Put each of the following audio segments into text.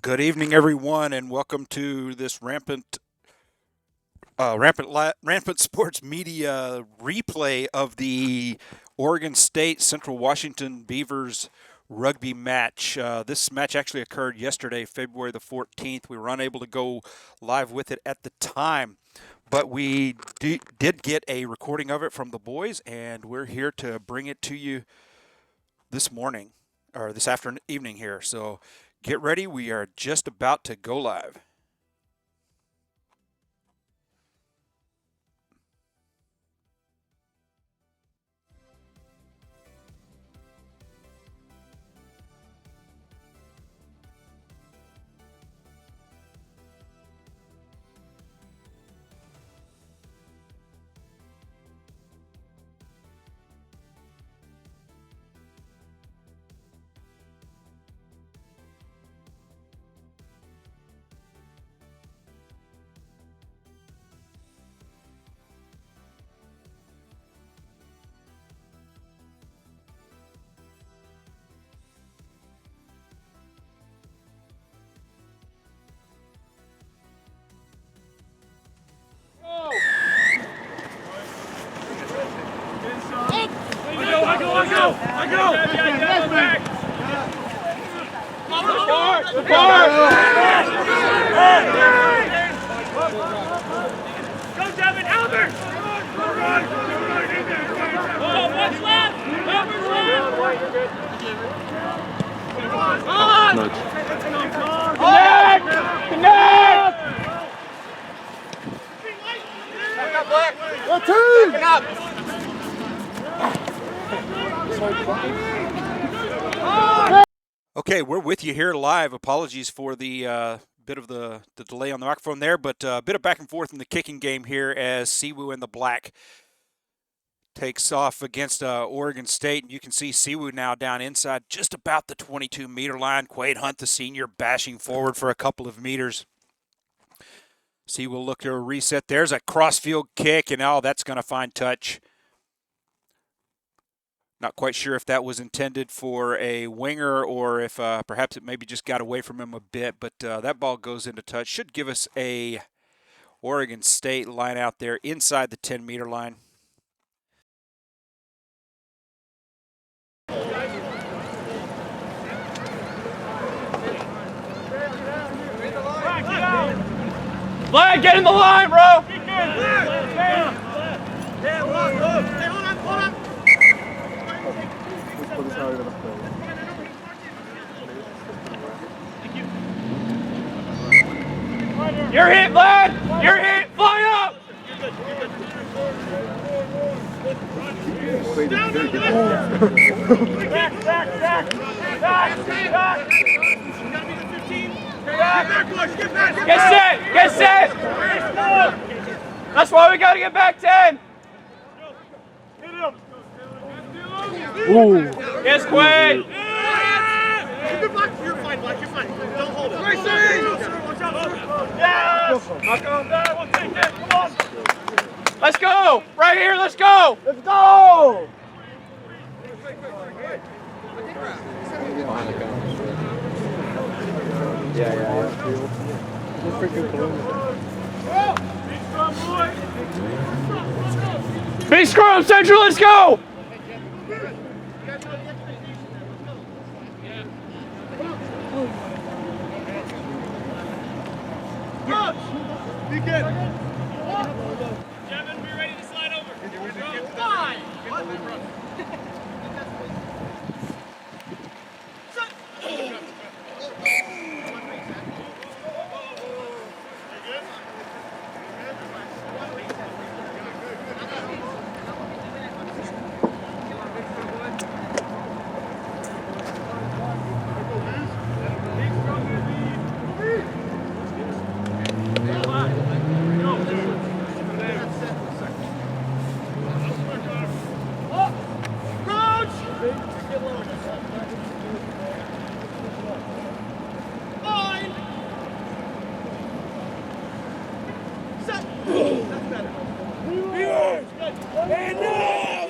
Good evening, everyone, and welcome to this Rampant Sports Media replay of the Oregon State Central Washington Beavers rugby match. This match actually occurred yesterday, February the 14th. We were unable to go live with it at the time, but we did get a recording of it from the boys, and we're here to bring it to you this morning, or this evening here. So get ready. We are just about to go live. I go! Go, Devin! Albert! Oh, what's left? Albert's left! Connect! Back up, Black! Back up! Okay, we're with you here live. Apologies for the bit of the delay on the microphone there, but a bit of back and forth in the kicking game here as CWU in the black takes off against Oregon State. And you can see CWU now down inside just about the 22-meter line. Quade Hunt, the senior, bashing forward for a couple of meters. CWU will look to reset. There's a cross-field kick, and that's going to find touch. Not quite sure if that was intended for a winger or if perhaps it maybe just got away from him a bit, but that ball goes into touch. Should give us a Oregon State line out there inside the 10-meter line. Flag, get in the line, bro! You're hit, lad! You're hit! Fly up! Get set! Get set! That's why we gotta get back 10! Ooh. Yes, Quade! You're fine, Black. You're fine. Don't hold it. Yes! We'll take it. Come on. Let's go! Right here, let's go! Let's go! Big scrum, Central, let's go! Devin, be ready to slide over. Fine.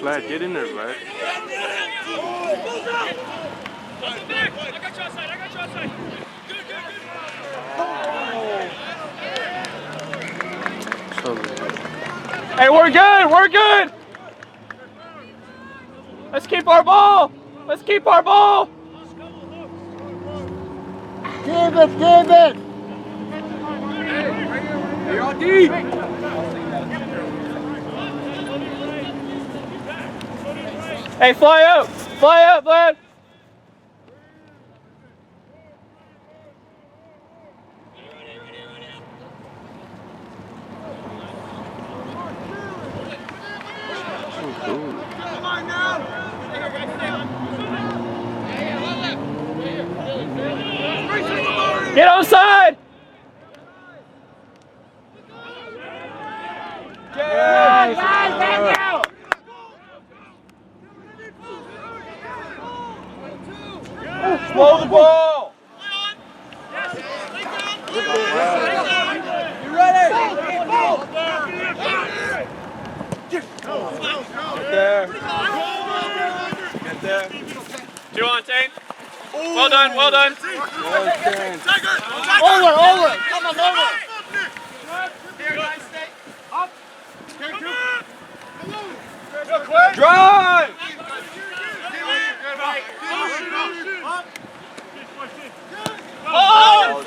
Vlad, get in there, Vlad. I got you outside. Good. Hey, we're good. We're good. Let's keep our ball. Let's keep our ball. Give it, give it. You're on deep. Hey, fly up, lad. Get outside. Slow the ball. You ready? Get there. 2 on, Tain. Well done, well done. Over. Come on, over. Drive! Oh,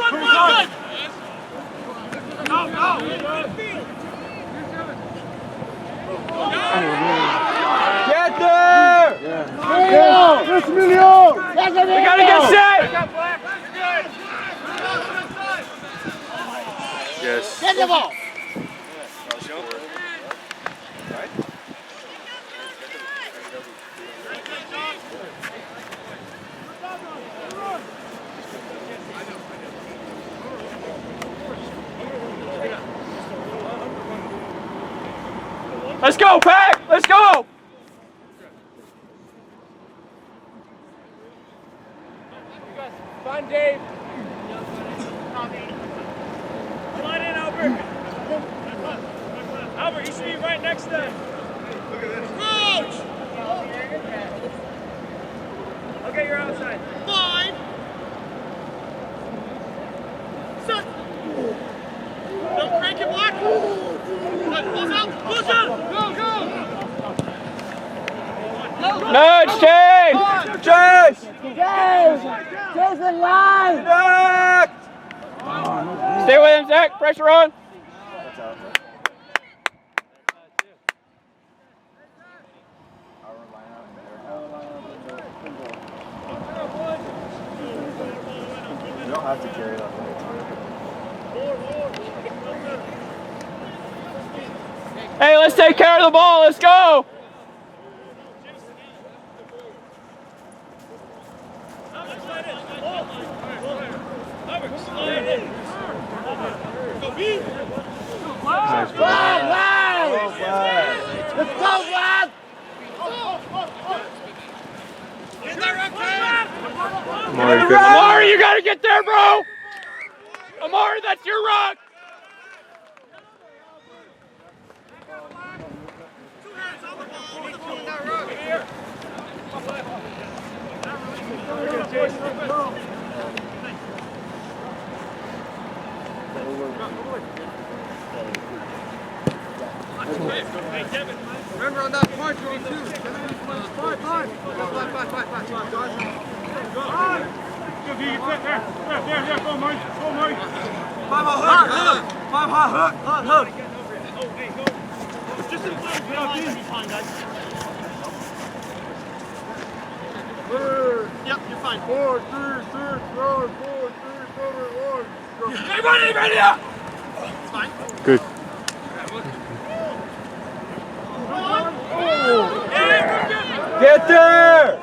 Get there! We gotta get set! Yes. Get the ball. Let's go, Pack! Let's go! Find Dave. Slide in, Albert. Albert, you should be right next to him. Coach! Okay, you're outside. 5. 6. Don't crank it black. Close out. Close out. Go, go. Nudge, Tain! Chase! Chase the line. Connect! Stay with him, Zach. Pressure on. You don't have to carry that way. Hey, let's take care of the ball. Let's go. Nice, bro. Let's go, lad. Amari, good. Amari, you gotta get there, bro. Amari, that's your rock. Remember on that march, you're on 2. 5. Go, Mike. Go, Mike. 5 hot hook. 5 hot hook. Just in front. Yep, you're fine. 4, 3, 6, 5, 4, 3, 7, 1. Everybody ready up. It's fine. Good. Get there.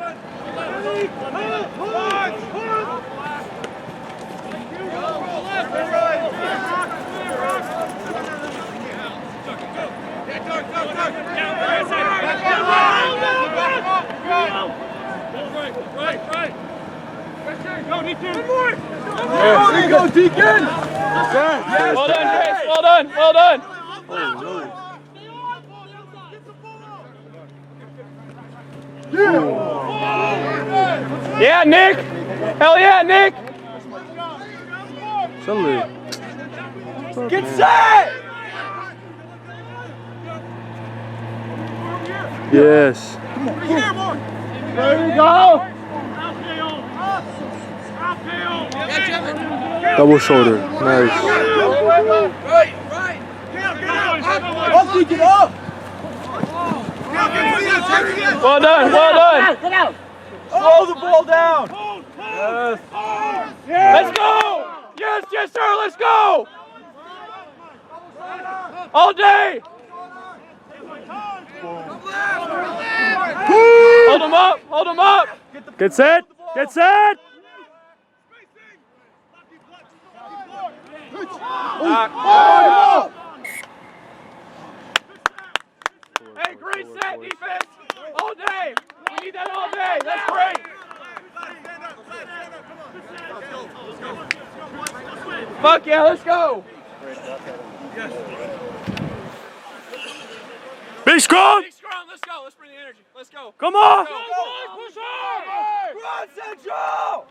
Right. Go, Deacon. One more. There you go, Deacon. Yes. Well done, Grace. Well done. Yeah, Nick. Hell yeah, Nick. Salute. Get set. Yes. There you go. Double shoulder. Nice. Well done, well done. Get out. Slow the ball down. Let's go. Yes, yes, sir, let's go. All day. Hold him up, hold him up. Get set. Get set. Hey, great set defense. All day. We need that all day. That's great. Fuck yeah, let's go. Big scrum. Big scrum, let's go. Let's bring the energy. Let's go. Come on. Go, boys, push hard. Run, Central.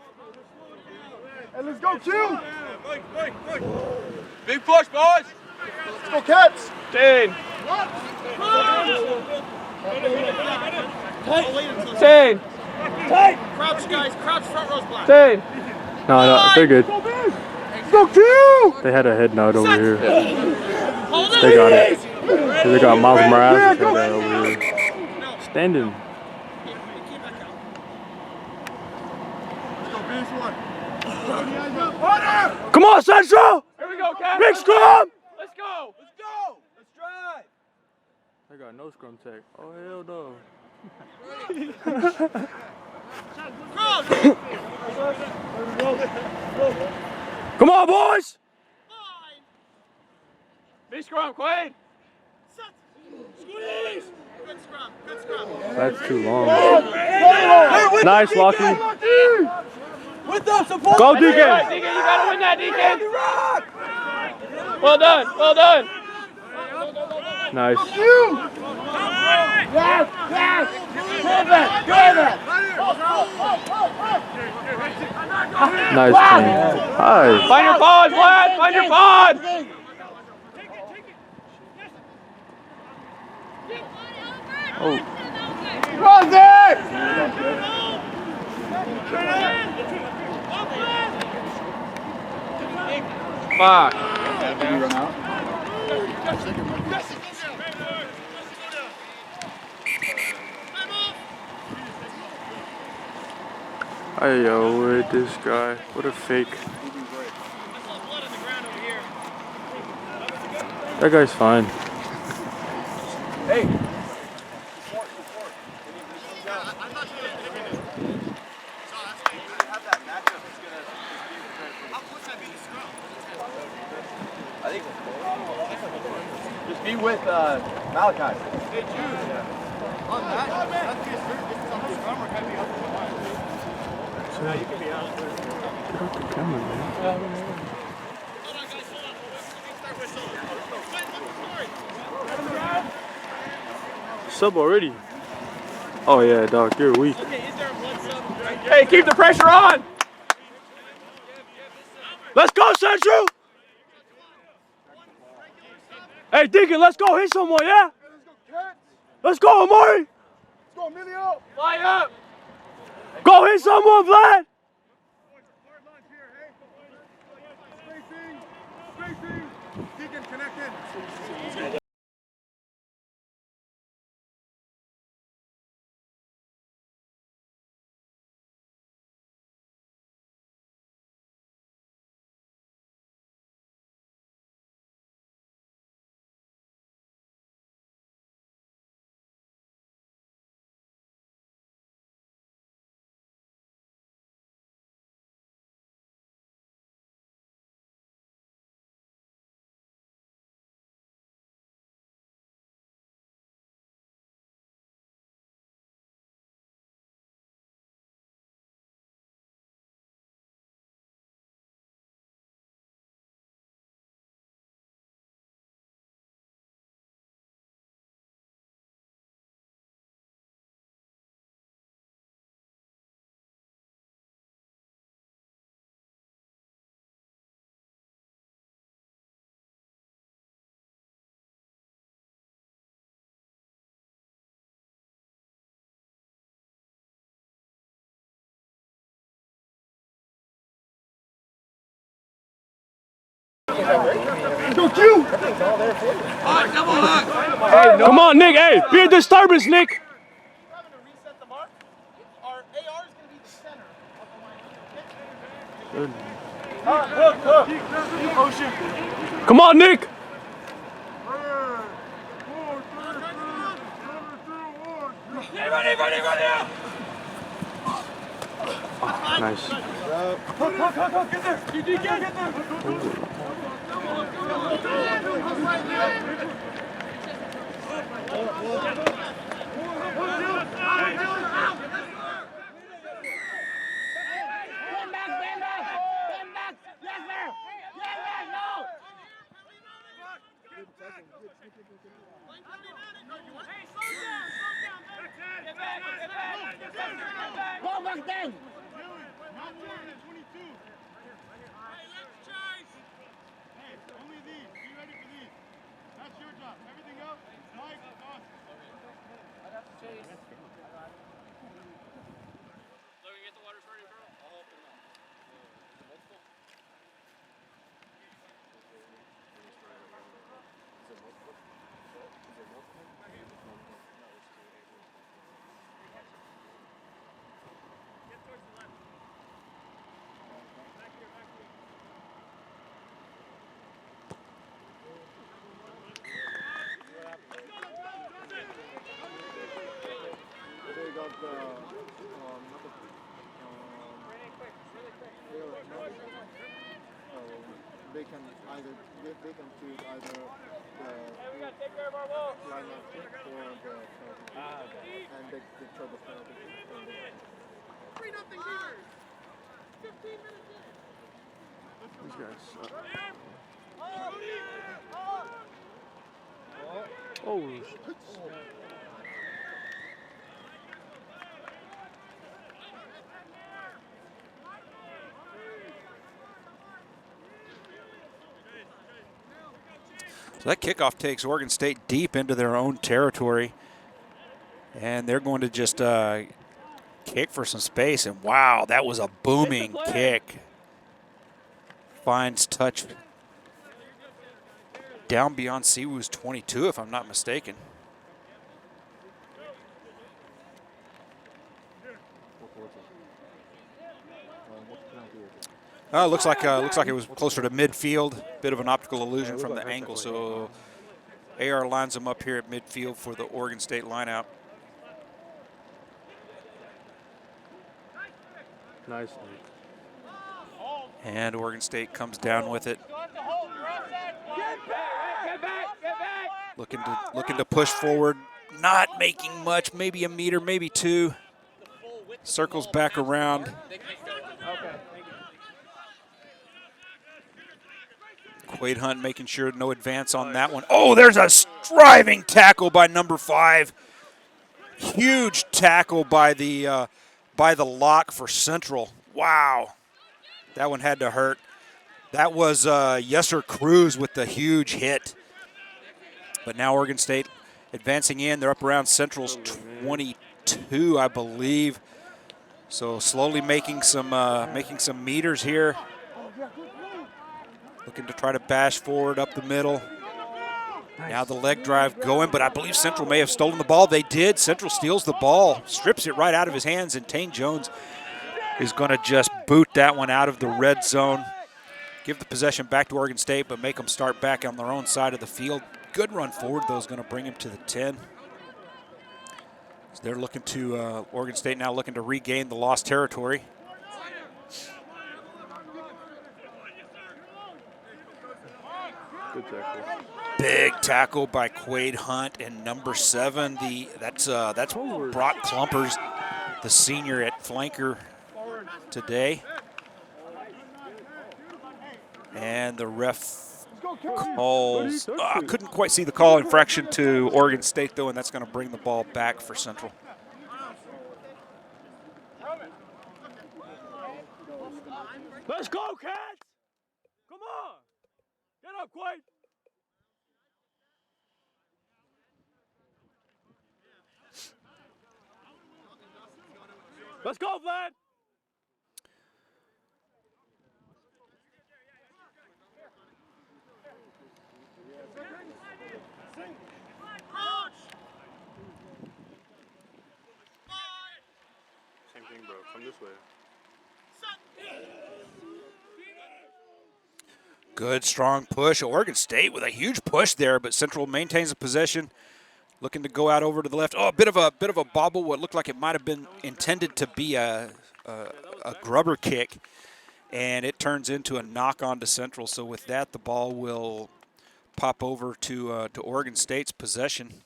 And let's go, Q. Big push, boys. Let's go, Cats. 10. 10. Crouch, guys. Crouch, front row's black. 10. No, they're good. Let's go, Q. They had a head nod over here. Hold it. They got it. They got Miles Morales head nod over here. Standing. Come on, Central. Here we go, Cap. Big scrum. Let's go. Let's go. Let's drive. They got no scrum tech. Oh, hell no. Come on, boys. Big scrum, Quaid. Squeeze. Good scrum. Good scrum. That's too long. Nice, Lockie. With us, support. Go, That's Deacon. right, Deacon. You gotta win that, Deacon. Well done. Well done. Nice. Yes, yes. Give it, give it. Nice team. Hi. Find your pod, Vlad. Find your pod. Oh, Cross it. Fuck. hey yo, with this guy. What a fake. That guy's fine. Hey. I think just be with Malachi. Hey, Jude. Yeah. On that, that's just on the scrum or can be up for the line. You can be out there. Get off the camera, man. Sub already. Oh yeah, dog, you're weak. Hey, keep the pressure on. Let's go, Central! Hey, Deacon, let's go hit someone, yeah? Let's go, Amari! Let's go, Emilio. Fly up. Go hit someone, Vlad! Spacing. Deacon, connect in. Go, Q! Come on, Nick. Hey, be a disturbance, Nick. Having to reset the mark. Our AR is going to be the center of the line. Come on, Nick. Nice. Go back then! Only these. Be ready for these. That's your job. Everything else, Mike, us. They can either choose either the lineup or the and they throw the penalty. 3-0 Beavers. 15 minutes in. These guys suck. Oh, So that kickoff takes Oregon State deep into their own territory. And they're going to just kick for some space. And wow, that was a booming kick. Finds touch down beyond CWU's 22, if I'm not mistaken. Looks like it was closer to midfield. Bit of an optical illusion from the angle. So AR lines them up here at midfield for the Oregon State lineout. nice. And Oregon State comes down with it. Looking to push forward. Not making much. Maybe a meter, maybe two. Circles back around. Quaid Hunt making sure no advance on that one. Oh, there's a striving tackle by number 5. Huge tackle by the lock for Central. Wow, that one had to hurt. That was Yesser Cruz with the huge hit. But now Oregon State advancing in. They're up around Central's 22, I believe. So slowly making some meters here. Looking to try to bash forward up the middle. Now the leg drive going, but I believe Central may have stolen the ball. They did. Central steals the ball, strips it right out of his hands, and Tane Jones is going to just boot that one out of the red zone. Give the possession back to Oregon State, but make them start back on their own side of the field. Good run forward, though, is going to bring him to the 10. So they're looking to, Oregon State now looking to regain the lost territory. Good tackle. Big tackle by Quaid Hunt and number 7. That's Brock Klumpers, the senior at flanker today. And the ref calls. Couldn't quite see the call. Infraction to Oregon State though, and that's going to bring the ball back for Central. Let's go, Cats! Come on! Get up, Quaid! Let's go, Vlad! bro. Come this way. Good, strong push. Oregon State with a huge push there, but Central maintains the possession, looking to go out over to the left. Oh, a bit of a bobble. What looked like it might have been intended to be a grubber kick, and it turns into a knock on to Central. So with that, the ball will pop over to Oregon State's possession.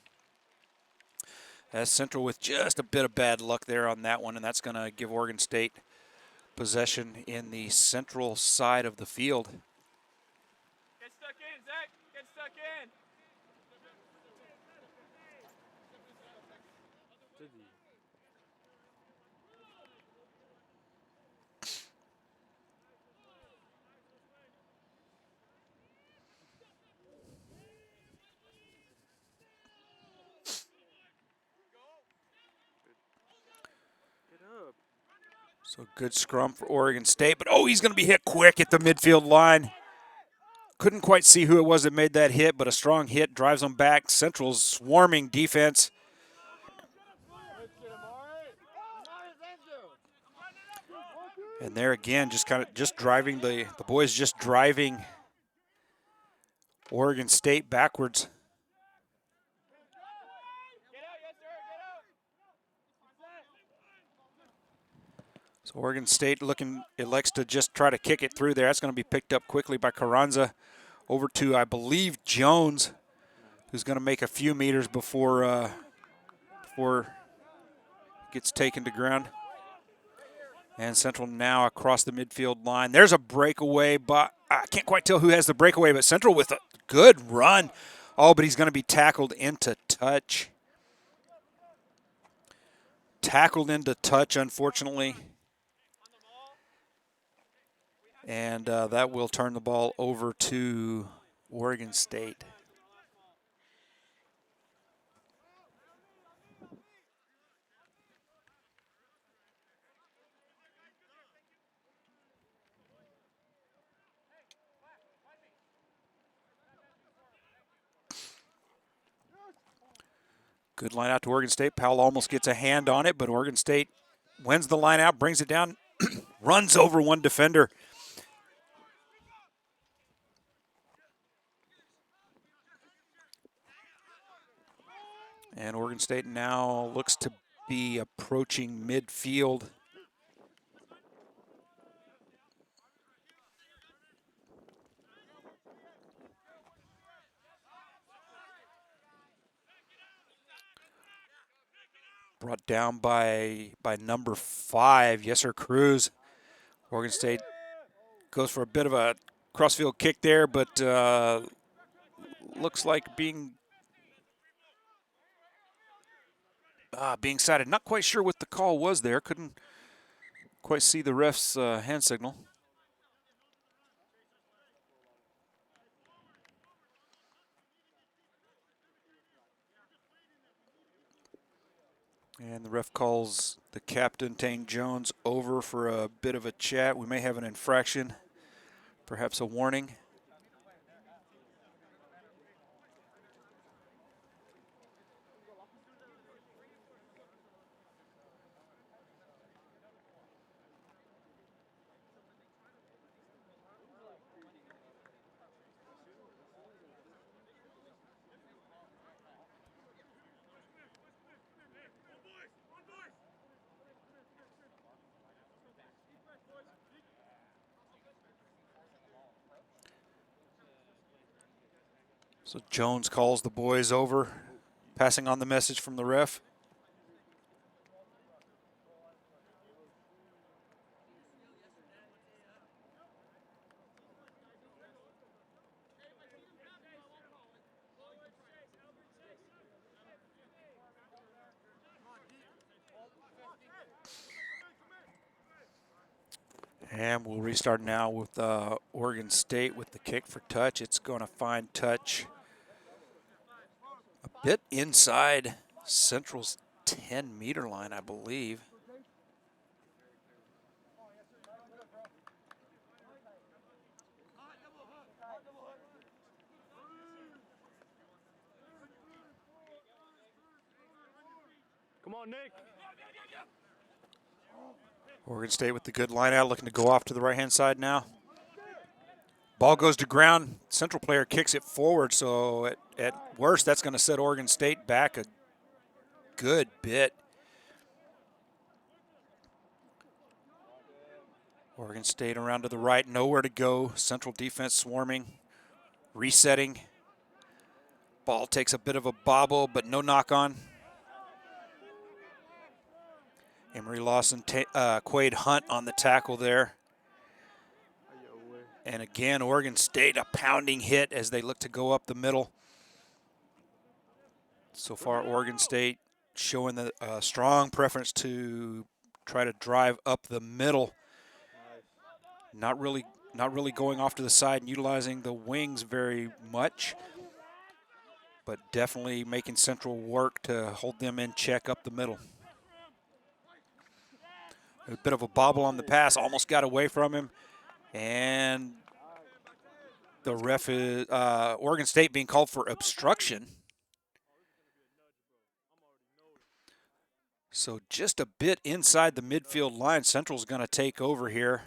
As Central with just a bit of bad luck there on that one, and that's going to give Oregon State possession in the central side of the field. Get stuck in, Zach. Get stuck in. So good scrum for Oregon State, but oh, he's going to be hit quick at the midfield line. Couldn't quite see who it was that made that hit, but a strong hit drives them back. Central's swarming defense. And there again, just driving the boys just driving Oregon State backwards. So Oregon State elects to just try to kick it through there. That's going to be picked up quickly by Carranza over to, I believe, Jones, who's going to make a few meters before it gets taken to ground. And Central now across the midfield line. There's a breakaway, but I can't quite tell who has the breakaway, but Central with a good run. Oh, but he's going to be tackled into touch. Tackled into touch, unfortunately. And that will turn the ball over to Oregon State. Good line out to Oregon State. Powell almost gets a hand on it, but Oregon State wins the line out, brings it down, runs over one defender. And Oregon State now looks to be approaching midfield. Brought down by number 5, Yesser Cruz. Oregon State goes for a bit of a crossfield kick there, but looks like being cited. Not quite sure what the call was there. Couldn't quite see the ref's hand signal. And the ref calls the captain, Tane Jones, over for a bit of a chat. We may have an infraction, perhaps a warning. So Jones calls the boys over, passing on the message from the ref. And we'll restart now with Oregon State with the kick for touch. It's going to find touch a bit inside Central's 10-meter line, I believe. Come on, Nick. Oregon State with the good line out, looking to go off to the right-hand side now. Ball goes to ground. Central player kicks it forward, so at worst, that's going to set Oregon State back a good bit. Oregon State around to the right, nowhere to go. Central defense swarming, resetting. Ball takes a bit of a bobble, but no knock on. Emery Lawson, Quade Hunt on the tackle there. And again, Oregon State, a pounding hit as they look to go up the middle. So far, Oregon State showing the strong preference to try to drive up the middle. Not really going off to the side and utilizing the wings very much, but definitely making Central work to hold them in check up the middle. A bit of a bobble on the pass, almost got away from him, and the ref is Oregon State being called for obstruction. So just a bit inside the midfield line, Central's going to take over here.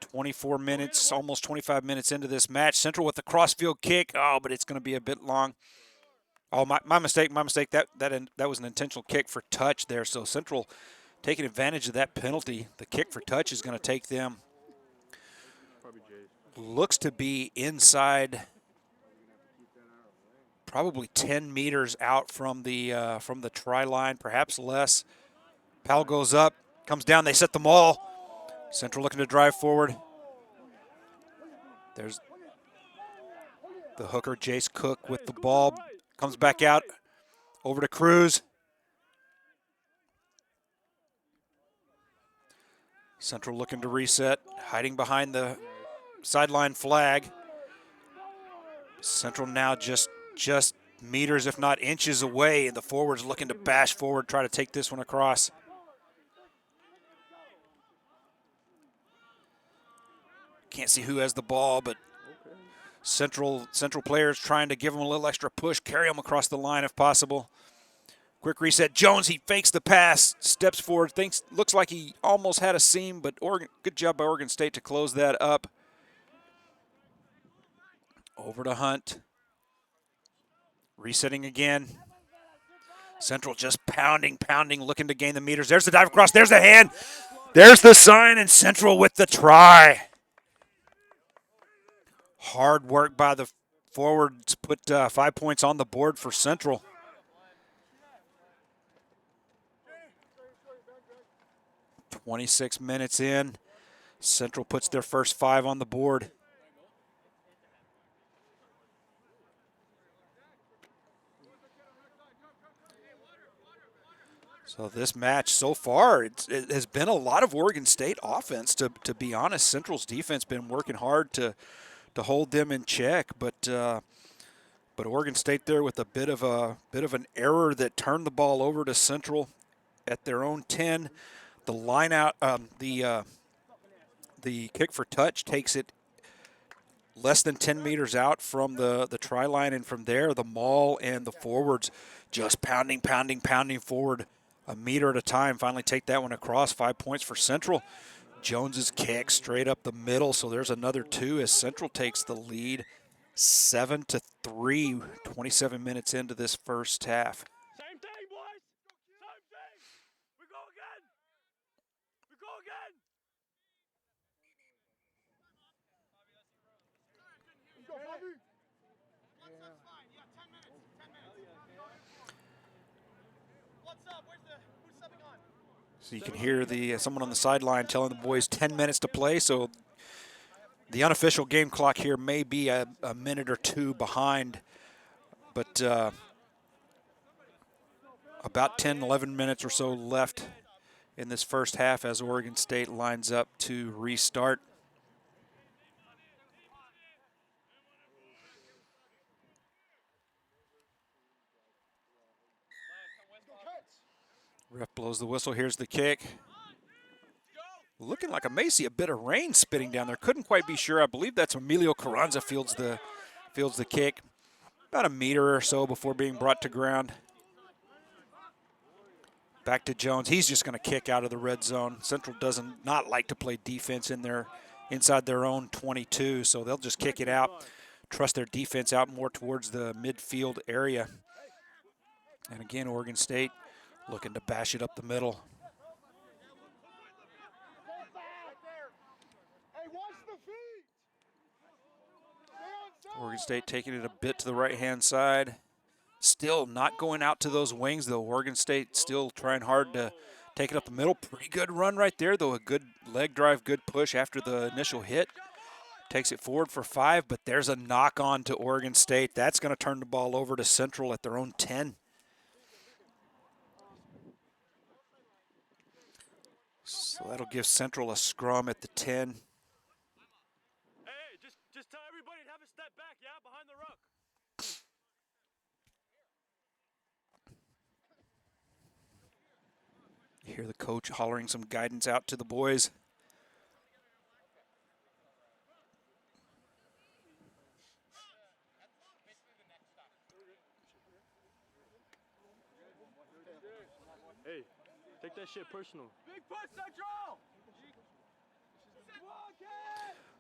24 minutes, almost 25 minutes into this match. Central with the crossfield kick. Oh, but it's going to be a bit long. Oh, my mistake. That was an intentional kick for touch there. So Central taking advantage of that penalty. The kick for touch is going to take them. Looks to be inside, probably 10 meters out from the try line, perhaps less. Powell goes up, comes down. They set the maul. Central looking to drive forward. There's the hooker, Jace Cook, with the ball. Comes back out, over to Cruz. Central looking to reset, hiding behind the sideline flag. Central now just meters, if not inches away, and the forwards looking to bash forward, try to take this one across. Can't see who has the ball, but Central players trying to give them a little extra push, carry them across the line if possible. Quick reset. Jones, he fakes the pass, steps forward, looks like he almost had a seam, but good job by Oregon State to close that up. Over to Hunt. Resetting again. Central just pounding, looking to gain the meters. There's the dive across, there's the hand, there's the sign, and Central with the try. Hard work by the forwards, put 5 points on the board for Central. .26 minutes in, Central puts their first 5 on the board. So this match so far, it has been a lot of Oregon State offense. To be honest, Central's defense been working hard to hold them in check, but Oregon State there with a bit of an error that turned the ball over to Central at their own 10. The line out, the kick for touch takes it less than 10 meters out from the try line, and from there the maul and the forwards just pounding forward a meter at a time. Finally take that one across. 5 points for Central. Jones's kick straight up the middle, so there's another 2 as Central takes the lead 7-3, 27 minutes into this first half. Same thing, boys. Same thing. We go again. We go again. So you can hear someone on the sideline telling the boys 10 minutes to play. So the unofficial game clock here may be a minute or 2 behind, but about 10, 11 minutes or so left in this first half as Oregon State lines up to restart. Ref blows the whistle. Here's the kick. Looking like I may see a bit of rain spitting down there. Couldn't quite be sure. I believe that's Emilio Carranza fields the kick. About a meter or so before being brought to ground. Back to Jones. He's just going to kick out of the red zone. Central doesn't not like to play defense inside their own 22, so they'll just kick it out, trust their defense out more towards the midfield area. And again, Oregon State looking to bash it up the middle. Oregon State taking it a bit to the right-hand side. Still not going out to those wings, though. Oregon State still trying hard to take it up the middle. Pretty good run right there, though. A good leg drive, good push after the initial hit. Takes it forward for 5, but there's a knock on to Oregon State. That's going to turn the ball over to Central at their own 10. So that'll give Central a scrum at the 10. Hey, just tell everybody to have a step back, yeah, behind the ruck. You hear the coach hollering some guidance out to the boys. Hey, take that shit personal. Big push, Central!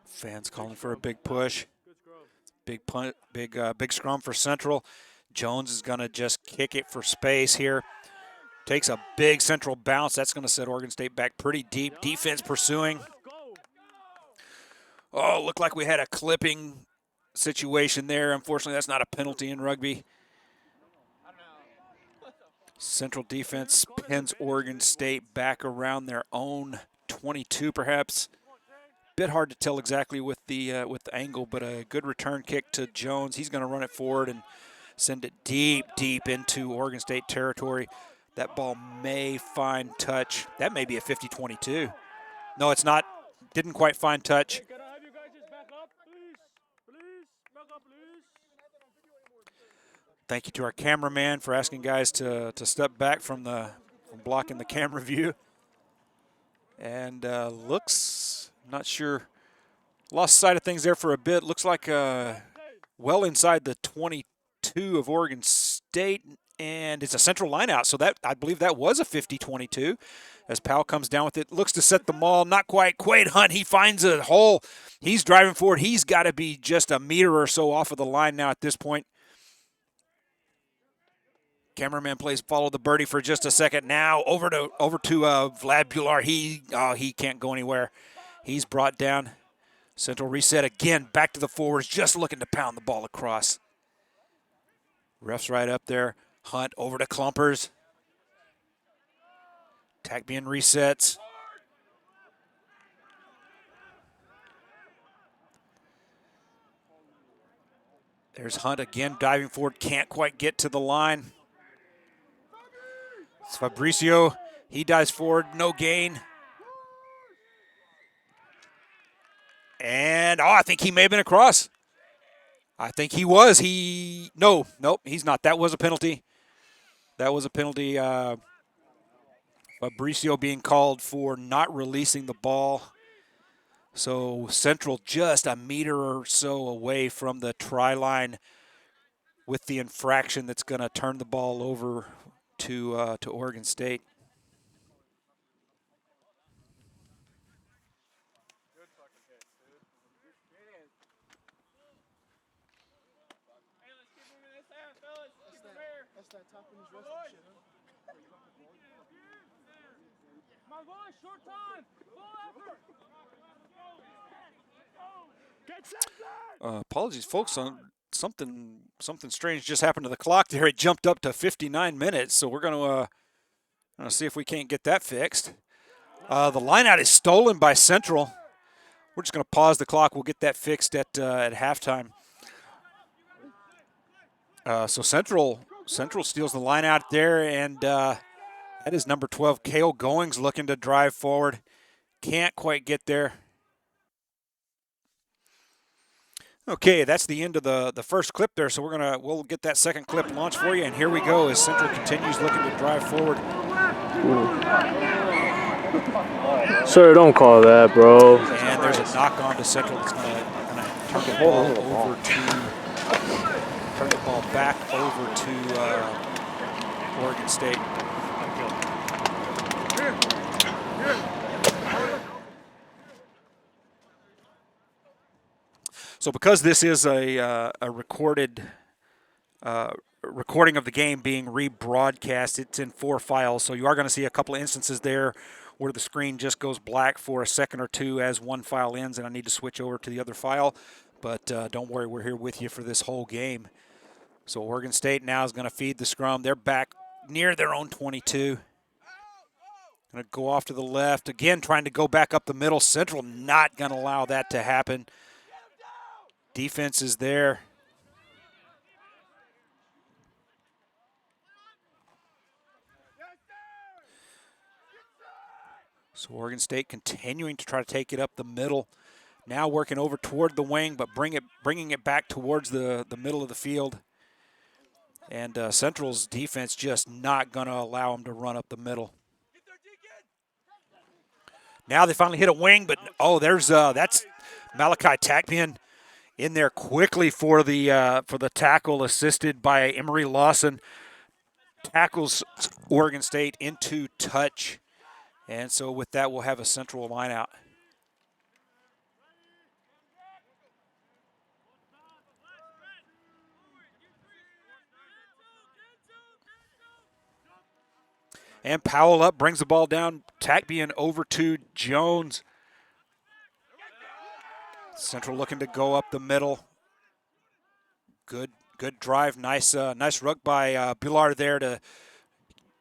Fans calling for a big push. Good scrum. Big scrum for Central. Jones is going to just kick it for space here. Takes a big Central bounce. That's going to set Oregon State back pretty deep. Defense pursuing. Oh, looked like we had a clipping situation there. Unfortunately, that's not a penalty in rugby. Central defense pins Oregon State back around their own 22, perhaps. Bit hard to tell exactly with the angle, but a good return kick to Jones. He's going to run it forward and send it deep, deep into Oregon State territory. That ball may find touch. That may be a 50-22. No, it's not. Didn't quite find touch. Can I have you guys just back up, please? Please, back up, please. Thank you to our cameraman for asking guys to step back from blocking the camera view. And looks, not sure, lost sight of things there for a bit. Looks like well inside the 22 of Oregon State. And it's a Central line out, so that I believe that was a 50-22 as Powell comes down with it. Looks to set the maul, not quite. Quaid Hunt, he finds a hole. He's driving forward. He's got to be just a meter or so off of the line now at this point. Cameraman plays follow the birdie for just a second. Now over to Vlad Bular. He can't go anywhere. He's brought down. Central reset again, back to the forwards, just looking to pound the ball across. Ref's right up there. Hunt over to Clumpers. Tack being resets. There's Hunt again, diving forward, can't quite get to the line. It's Fabricio, he dives forward, no gain. And, I think he may have been across. I think he was. Nope, he's not. That was a penalty. That was a penalty. Fabricio being called for not releasing the ball. So Central just a meter or so away from the try line with the infraction that's going to turn the ball over to Oregon State. Short time. Full effort. Apologies, folks. Something strange just happened to the clock there. It jumped up to 59 minutes, so we're going to see if we can't get that fixed. The lineout is stolen by Central. We're just going to pause the clock. We'll get that fixed at halftime. So Central steals the lineout there, and that is number 12, Cale Goings, looking to drive forward. Can't quite get there. Okay, that's the end of the first clip there, so we'll get that second clip launched for you, and here we go as Central continues looking to drive forward. Sir, don't call that, bro. And there's a knock on to Central that's going to turn the ball back over to Oregon State. So because this is a recorded recording of the game being rebroadcast, it's in 4 files, so you are going to see a couple of instances there where the screen just goes black for a second or two as one file ends and I need to switch over to the other file. But don't worry, we're here with you for this whole game. So Oregon State now is going to feed the scrum. They're back near their own 22. Going to go off to the left. Again, trying to go back up the middle. Central not going to allow that to happen. Defense is there. So Oregon State continuing to try to take it up the middle. Now working over toward the wing, but bringing it back towards the middle of the field. And Central's defense just not going to allow them to run up the middle. Now they finally hit a wing, but that's Malachi Takpian in there quickly for the tackle, assisted by Emery Lawson. Tackles Oregon State into touch. And so with that, we'll have a Central line out. And Powell up, brings the ball down. Takpian over to Jones. Central looking to go up the middle. Good drive. Nice ruck by Bilar there to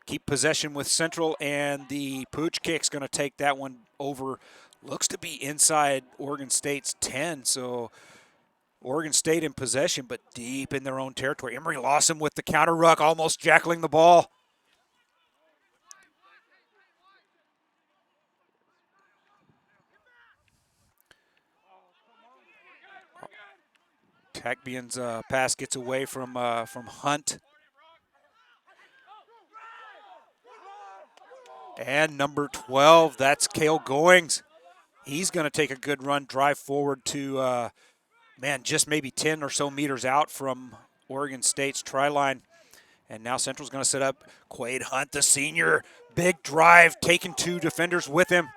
keep possession with Central. And the pooch kick's going to take that one over. Looks to be inside Oregon State's 10. So Oregon State in possession, but deep in their own territory. Emery Lawson with the counter ruck, almost jackling the ball. Takpian's pass gets away from Hunt. And number 12, that's Cale Goings. He's going to take a good run, drive forward to, just maybe 10 or so meters out from Oregon State's try line. And now Central's going to set up Quade Hunt, the senior. Big drive, taking 2 defenders with him.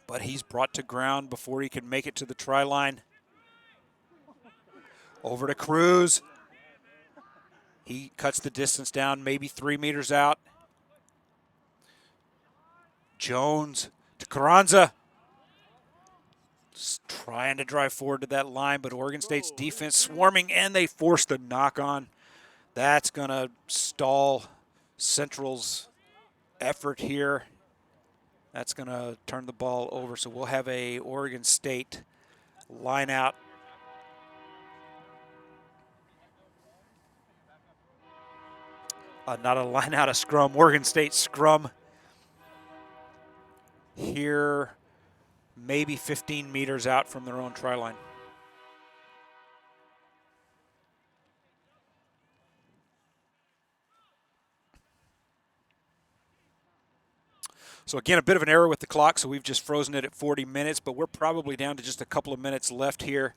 But he's brought to ground before he can make it to the try line. Over to Cruz. He cuts the distance down, maybe 3 meters out. Jones to Carranza. Just trying to drive forward to that line, but Oregon State's defense swarming, and they force the knock on. That's going to stall Central's effort here. That's going to turn the ball over, so we'll have a Oregon State line out. Not a line out, a scrum. Oregon State scrum here, maybe 15 meters out from their own try line. So again, a bit of an error with the clock, so we've just frozen it at 40 minutes, but we're probably down to just a couple of minutes left here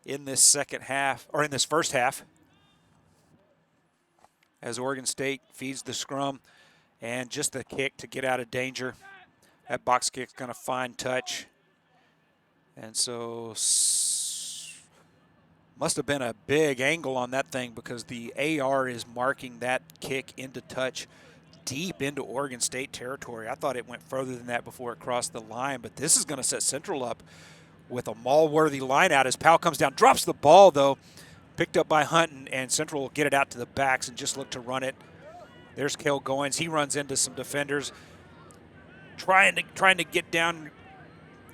in this second half, or in this first half, as Oregon State feeds the scrum and just the kick to get out of danger. That box kick's going to find touch. And so must have been a big angle on that thing, because the AR is marking that kick into touch deep into Oregon State territory. I thought it went further than that before it crossed the line, but this is going to set Central up with a maul-worthy line out as Powell comes down, drops the ball though, picked up by Hunt, and Central will get it out to the backs and just look to run it. There's Cale Goins. He runs into some defenders, trying to get down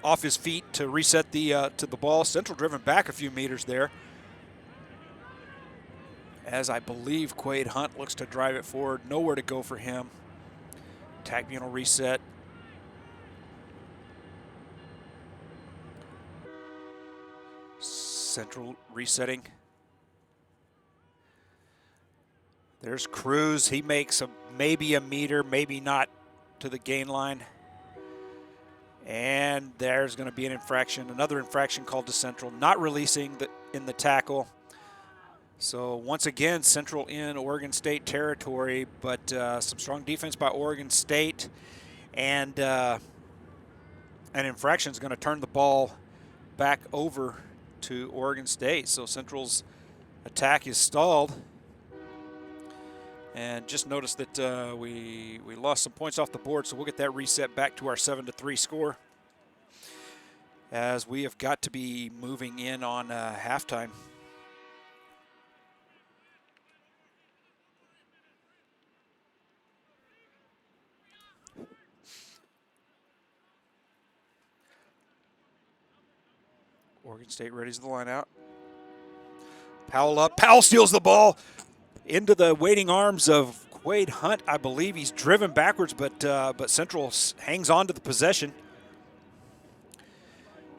off his feet to reset the ball. Central driven back a few meters there, as I believe Quade Hunt looks to drive it forward. Nowhere to go for him. Takpian will reset. Central resetting. There's Cruz. He makes maybe a meter, maybe not, to the gain line. And there's going to be an infraction, another infraction called to Central, not releasing in the tackle. So once again, Central in Oregon State territory, but some strong defense by Oregon State. And an infraction is going to turn the ball back over to Oregon State. So Central's attack is stalled. And just notice that we lost some points off the board, so we'll get that reset back to our 7-3 score, as we have got to be moving in on halftime. Oregon State readies the line out. Powell up. Powell steals the ball into the waiting arms of Quade Hunt. I believe he's driven backwards, but Central hangs on to the possession.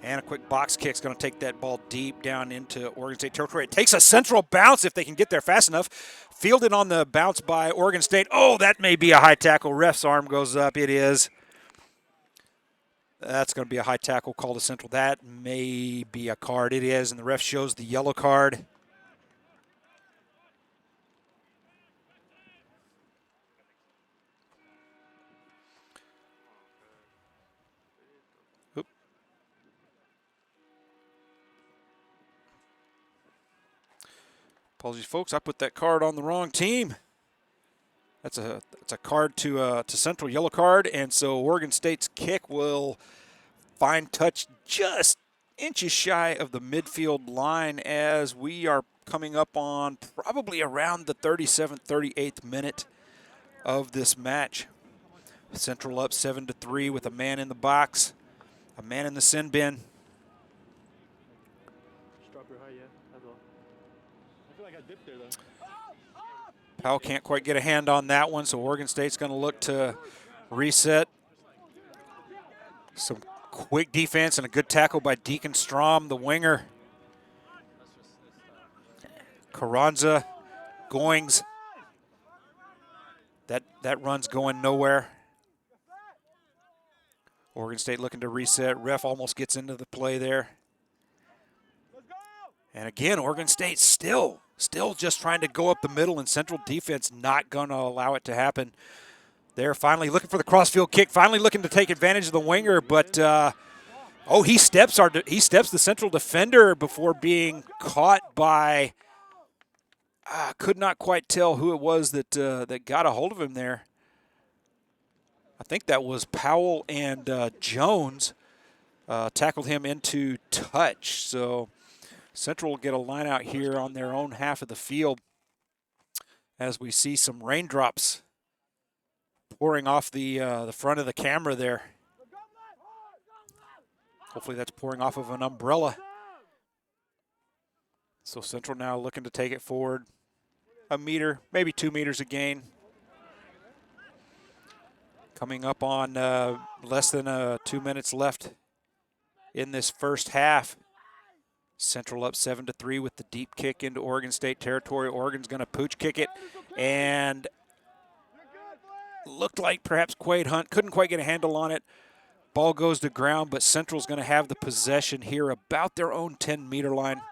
And a quick box kick is going to take that ball deep down into Oregon State territory. It takes a Central bounce if they can get there fast enough. Fielded on the bounce by Oregon State. Oh, that may be a high tackle. Ref's arm goes up. It is. That's going to be a high tackle call to Central. That may be a card. It is, and the ref shows the yellow card. Apologies, folks. I put that card on the wrong team. That's a card to Central, yellow card, and so Oregon State's kick will find touch just inches shy of the midfield line, as we are coming up on probably around the 37th, 38th minute of this match. Central up 7-3 with a man in the box, a man in the sin bin. Powell can't quite get a hand on that one, so Oregon State's going to look to reset. Some quick defense and a good tackle by Deacon Strom, the winger. Carranza, Goings. That run's going nowhere. Oregon State looking to reset. Ref almost gets into the play there. And again, Oregon State still just trying to go up the middle, and Central defense not going to allow it to happen. They're finally looking for the crossfield kick, finally looking to take advantage of the winger, but he steps the Central defender before being caught by, could not quite tell who it was that got a hold of him there. I think that was Powell, and Jones tackled him into touch. So Central will get a line out here on their own half of the field, as we see some raindrops pouring off the front of the camera there. Hopefully that's pouring off of an umbrella. So Central now looking to take it forward a meter, maybe 2 meters a gain. Coming up on less than 2 minutes left in this first half. Central up 7-3 with the deep kick into Oregon State territory. Oregon's going to pooch kick it, and looked like perhaps Quade Hunt couldn't quite get a handle on it. Ball goes to ground, but Central's going to have the possession here about their own 10-meter line.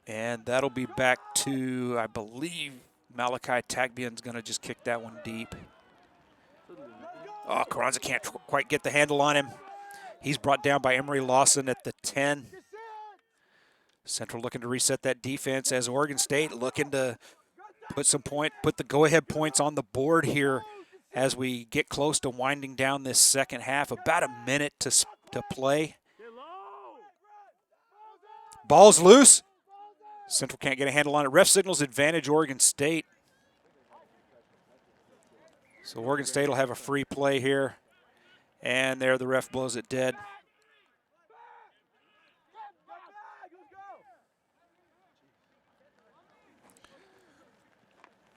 And that'll be back to, I believe, Malachi Tagbian's going to just kick that one deep. Oh, Carranza can't quite get the handle on him. He's brought down by Emery Lawson at the 10. Central looking to reset that defense, as Oregon State looking to put the go-ahead points on the board here as we get close to winding down this second half. About a minute to play. Ball's loose. Central can't get a handle on it. Ref signals advantage Oregon State. So Oregon State will have a free play here. And there the ref blows it dead.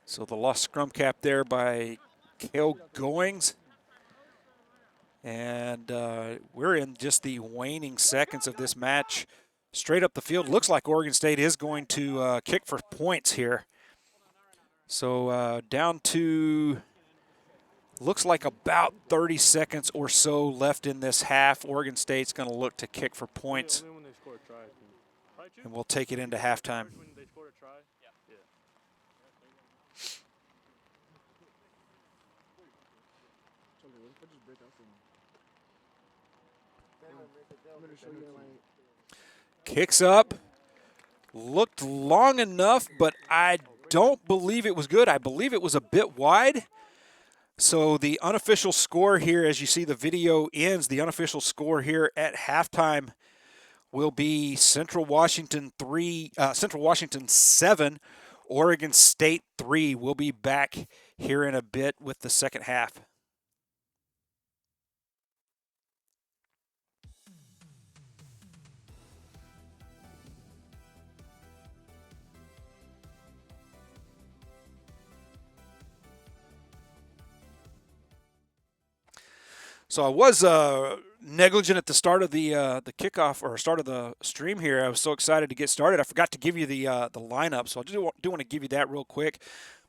So the lost scrum cap there by Cale Goings. And we're in just the waning seconds of this match. Straight up the field, looks like Oregon State is going to kick for points here. So down to, looks like about 30 seconds or so left in this half. Oregon State's going to look to kick for points. And we'll take it into halftime. Kicks up. Looked long enough, but I don't believe it was good. I believe it was a bit wide. So the unofficial score here, as you see the video ends, the unofficial score here at halftime will be Central Washington 7, Oregon State 3. We'll be back here in a bit with the second half. So I was negligent at the start of the kickoff or start of the stream here. I was so excited to get started. I forgot to give you the lineup, so I do want to give you that real quick.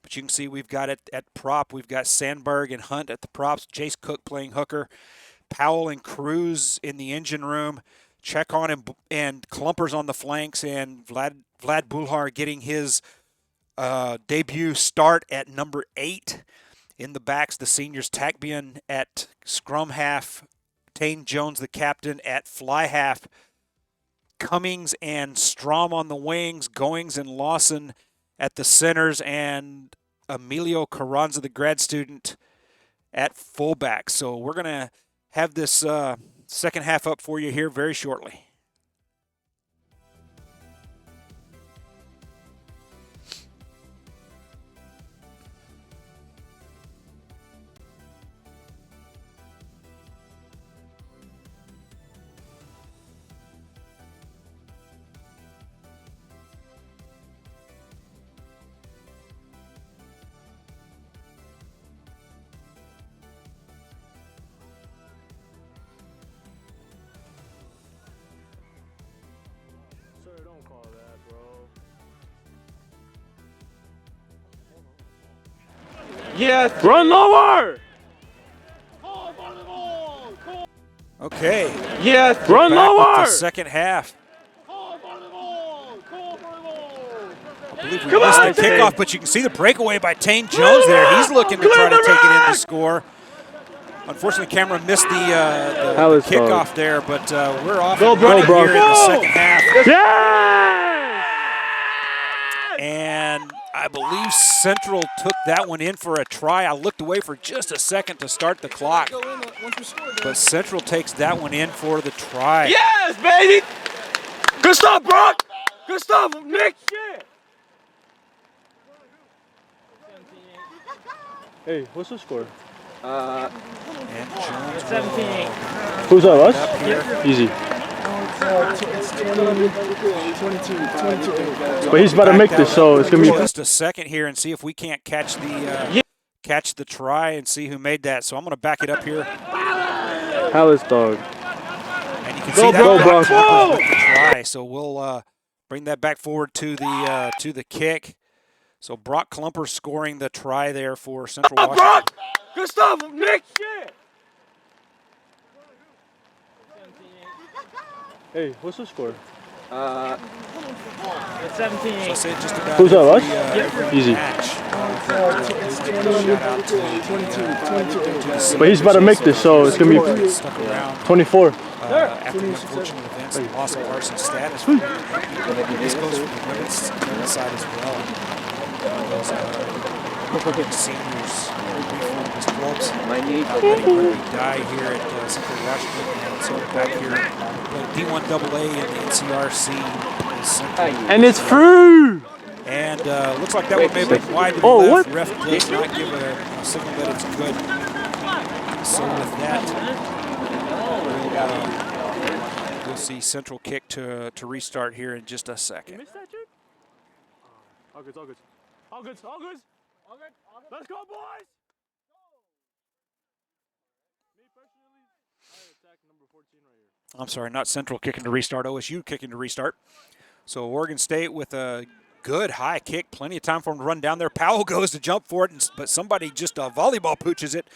But you can see we've got it at prop. We've got Sandberg and Hunt at the props. Jace Cook playing hooker. Powell and Cruz in the engine room. Chekon and Klumpers on the flanks, and Vlad Bulhar getting his debut start at number 8. In the backs, the seniors, Takbian at scrum half, Tane Jones, the captain, at fly half, Cummings and Strom on the wings, Goings and Lawson at the centers, and Emilio Carranza, the grad student, at fullback. So we're going to have this second half up for you here very shortly. Sir, don't call that, bro. Yes. Run lower! Okay. Yes. Run Back with lower! the second half. I believe we Come missed on, the kickoff, but you can see the breakaway by Tane Jones there. He's looking to try to take it in to score. Unfortunately, camera missed the kickoff there, but we're off and running here in the second half. Yes! And I believe Central took that one in for a try. I looked away for just a second to start the clock, but Central takes that one in for the try. Yes, baby. Good stuff, Brock! Good stuff, Nick! Shit! Hey, what's the score? And Jones 17. Who's that, us? up here. Easy. It's 22. But he's about to make this, so it's going to be... Just a second here and see if we can't catch the try and see who made that. So I'm going to back it up here. Hallis dog. And you can see that Brock. Klumpers with the try. So we'll bring that back forward to the kick. So Brock Klumper scoring the try there for Central Washington. Brock! Good stuff, Nick! Shit! Hey, what's the score? It's 17. So I say just about Who's that, us? every Easy. match. But he's about to make this, so it's going to be Stuck around 24. after the unfortunate events and loss of varsity status. This goes for the women's side as well. Those seniors reformed as clubs. Letting rugby die here at Central Washington, and so back here D1AA and the NCRC is Central. And it's through! And looks like that one may have been wide to the Oh, left. what? Ref does not give a signal that it's good. So with that, we'll see Central kick to restart here in just a You second. missed that, dude? All good, all good. All good, all good. All good. Let's go, boys! Me personally, I attack number 14 right here. I'm sorry, not Central kicking to restart, OSU kicking to restart. So Oregon State with a good high kick, plenty of time for him to run down there. Powell goes to jump for it, but somebody just volleyball pooches it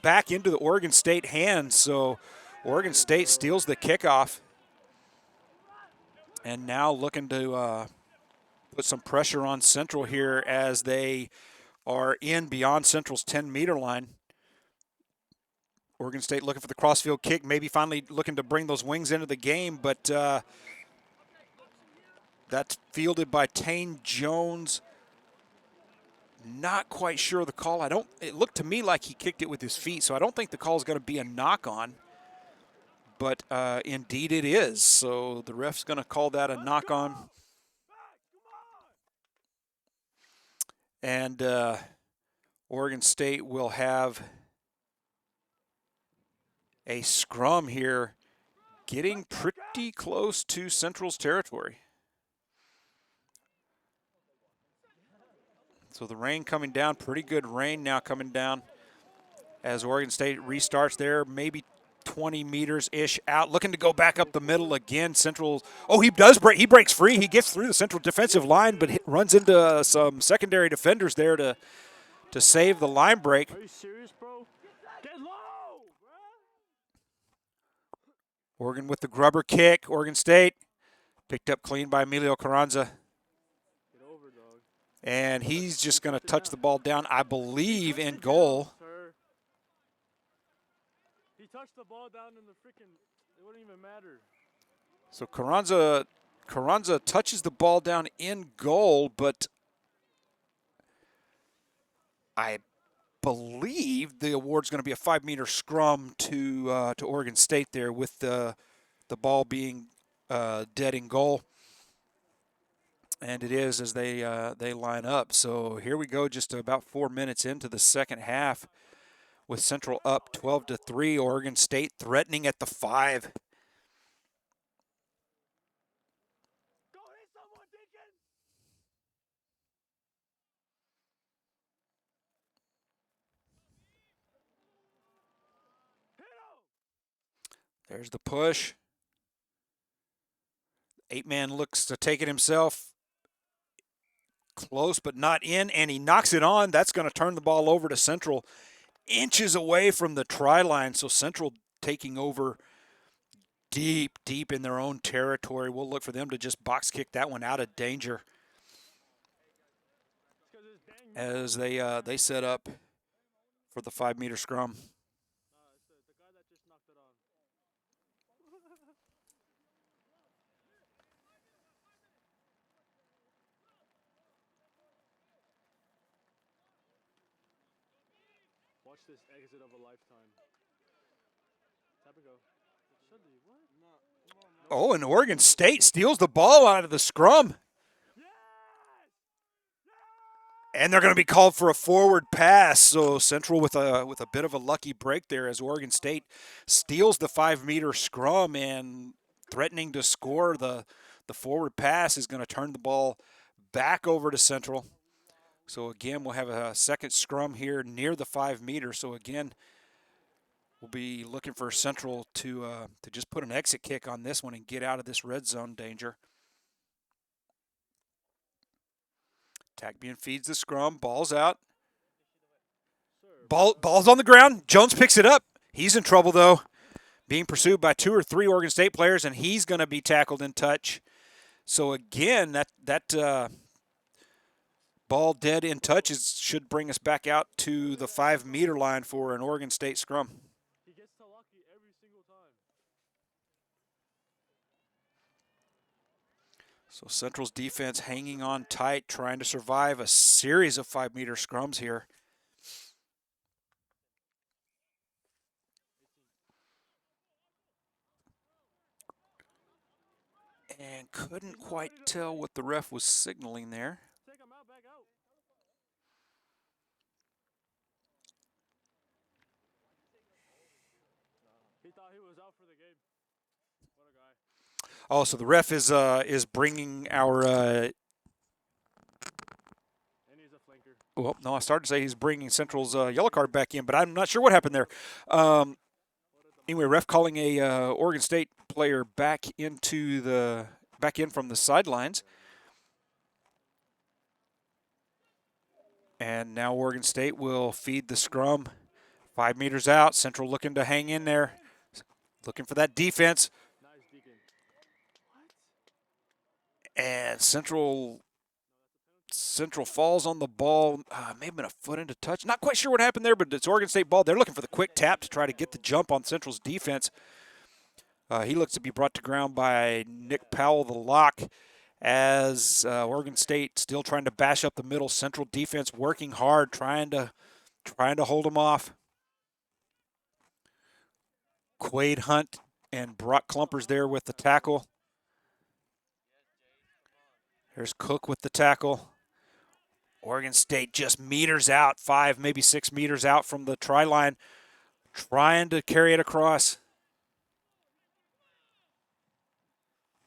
back into the Oregon State hands. So Oregon State steals the kickoff. And now looking to put some pressure on Central here as they are in beyond Central's 10-meter line. Oregon State looking for the crossfield kick, maybe finally looking to bring those wings into the game, but that's fielded by Tane Jones. Not quite sure of the call. It looked to me like he kicked it with his feet, so I don't think the call is going to be a knock on. But indeed it is. So the ref's going to call that a knock on. And Oregon State will have a scrum here, getting pretty close to Central's territory. So the rain coming down, pretty good rain now coming down as Oregon State restarts there, maybe 20 meters-ish out, looking to go back up the middle again. Central, oh, he does break, he breaks free. He gets through the Central defensive line, but runs into some secondary defenders there to save the line break. Are you serious, bro? Get low, bro. Oregon with the grubber kick. Oregon State picked up clean by Emilio Carranza. Get over, dog. And he's just going to touch the ball down, I believe, in goal. He touched the ball down in the freaking, it wouldn't even matter. So Carranza touches the ball down in goal, but I believe the award's going to be a 5-meter scrum to Oregon State there, with the ball being dead in goal. And it is, as they line up. So here we go, just about 4 minutes into the second half, with Central up 12-3. Oregon State threatening at the 5. Go hit someone, Deacon! Hit him! There's the push. 8-man looks to take it himself. Close but not in, and he knocks it on. That's going to turn the ball over to Central, inches away from the try line. So Central taking over deep in their own territory. We'll look for them to just box kick that one out of danger as they set up for the 5-meter scrum. The guy that just knocked it on. Watch this exit of a lifetime. Tap and go. Should be what? No. Oh, and Oregon State steals the ball out of the scrum. And they're going to be called for a forward pass. So Central with a bit of a lucky break there, as Oregon State steals the 5-meter scrum, and threatening to score the forward pass is going to turn the ball back over to Central. So again, we'll have a second scrum here near the 5-meter. So again, we'll be looking for Central to just put an exit kick on this one and get out of this red zone danger. Tagbian feeds the scrum, ball's out. Ball's on the ground. Jones picks it up. He's in trouble, though, being pursued by 2 or 3 Oregon State players, and he's going to be tackled in touch. So again, that ball dead in touch should bring us back out to the 5-meter line for an Oregon State scrum. He gets so lucky every single time. So Central's defense hanging on tight, trying to survive a series of 5-meter scrums here. And couldn't quite tell what the ref was signaling there. Take him out, back out. He thought he was out for the game. What a guy. Oh, so the ref is bringing our. And he's a flanker. Well, no, I started to say he's bringing Central's yellow card back in, but I'm not sure what happened there. Anyway, ref calling a Oregon State player back in from the sidelines. And now Oregon State will feed the scrum. 5 meters out. Central looking to hang in there. Looking for that defense. Nice, Deacon. And Central Central falls on the ball. May have been a foot into touch. Not quite sure what happened there, but it's Oregon State ball. They're looking for the quick tap to try to get the jump on Central's defense. He looks to be brought to ground by Nick Powell, the lock, as Oregon State still trying to bash up the middle. Central defense working hard, trying to hold them off. Quade Hunt and Brock Klumpers there with the tackle. Here's Cook with the tackle. Oregon State just meters out, 5, maybe 6 meters out from the try line, trying to carry it across.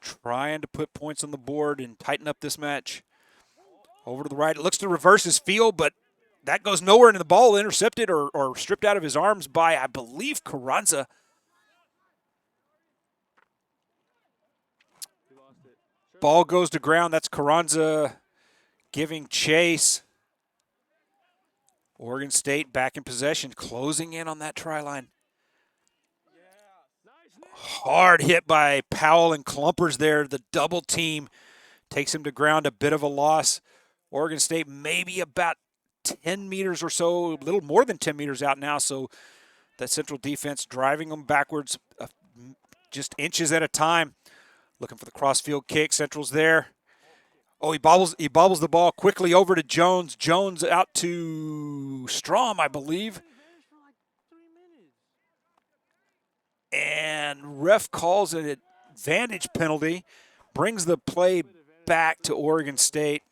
Trying to put points on the board and tighten up this match. Over to the right. It looks to reverse his field, but that goes nowhere, and the ball intercepted or stripped out of his arms by, I believe, Carranza. Ball goes to ground. That's Carranza giving chase. Oregon State back in possession, closing in on that try line. Hard hit by Powell and Klumpers there. The double team takes him to ground, a bit of a loss. Oregon State maybe about 10 meters or so, a little more than 10 meters out now, so that Central defense driving them backwards just inches at a time. Looking for the crossfield kick. Central's there. Oh, he bobbles the ball quickly over to Jones. Jones out to Strom, I believe. And ref calls an advantage penalty, brings the play back to Oregon State.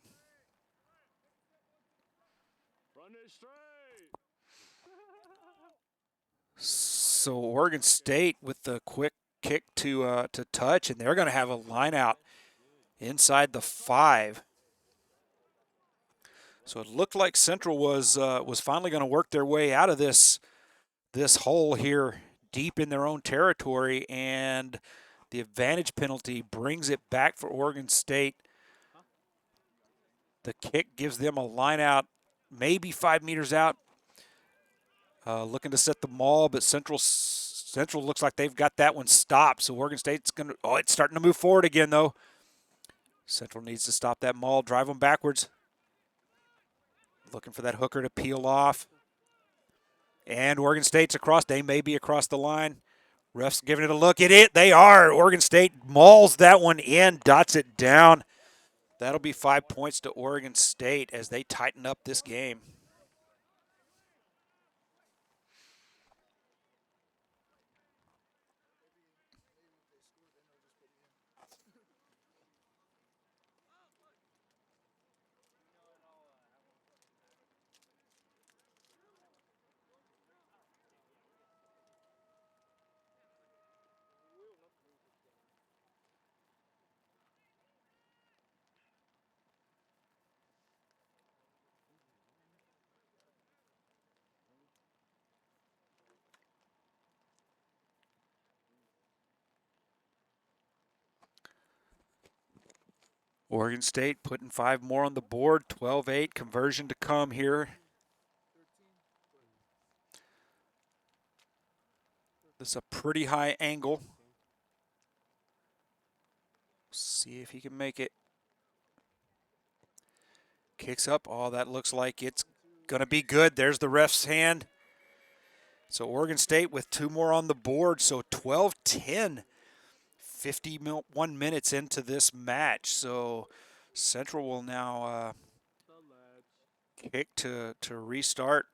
So Oregon State with the quick kick to touch, and they're going to have a line out inside the 5. So it looked like Central was finally going to work their way out of this hole here deep in their own territory, and the advantage penalty brings it back for Oregon State. The kick gives them a line out, maybe 5 meters out. Looking to set the maul, but Central looks like they've got that one stopped. So Oregon State's it's starting to move forward again, though. Central needs to stop that maul, drive them backwards. Looking for that hooker to peel off. And Oregon State's across. They may be across the line. Refs giving it a look. They are. Oregon State mauls that one in, dots it down. That'll be 5 points to Oregon State as they tighten up this game. Oregon State putting 5 more on the board, 12-8, conversion to come here. This is a pretty high angle. See if he can make it. Kicks up. Oh, that looks like it's going to be good. There's the ref's hand. So Oregon State with 2 more on the board, so 12-10. 51 minutes into this match, so Central will now kick to restart.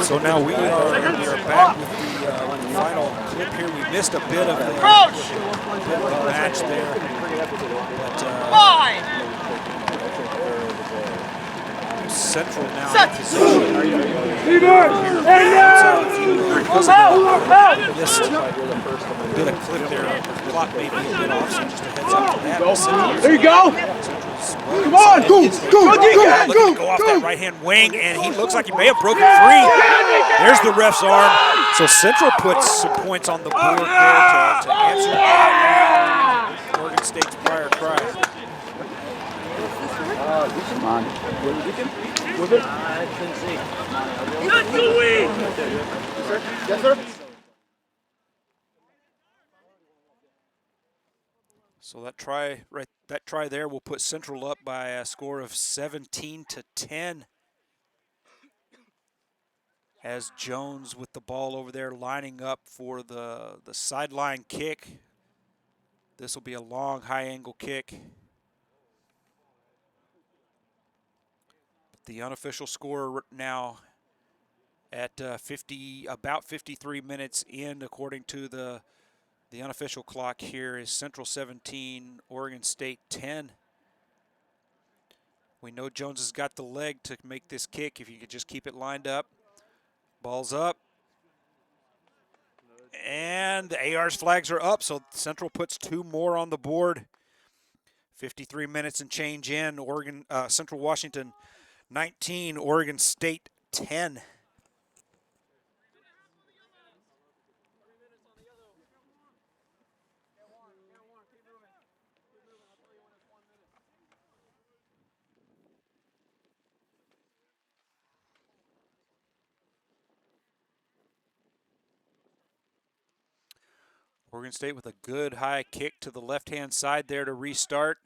So now we are back with the final clip here. We missed a bit of the match there. But, Central now in position. Missed a bit of clip there. The clock may be a bit off, so just a heads up to that. There you go. Come on, go off that right-hand wing, and he looks like he may have broken free. There's the ref's arm. So Central puts some points on the board there to answer Oregon State's prior try. Come on. Was it? I couldn't see. Let's go, we! Yes, sir. So that try there will put Central up by a score of 17-10. As Jones with the ball over there lining up for the sideline kick. This will be a long, high-angle kick. But the unofficial score now at about 53 minutes in, according to the unofficial clock here, is Central 17, Oregon State 10. We know Jones has got the leg to make this kick if you could just keep it lined up. Ball's up. And the AR's flags are up, so Central puts 2 more on the board. 53 minutes and change in. Central Washington 19, Oregon State 10. Oregon State with a good high kick to the left-hand side there to restart.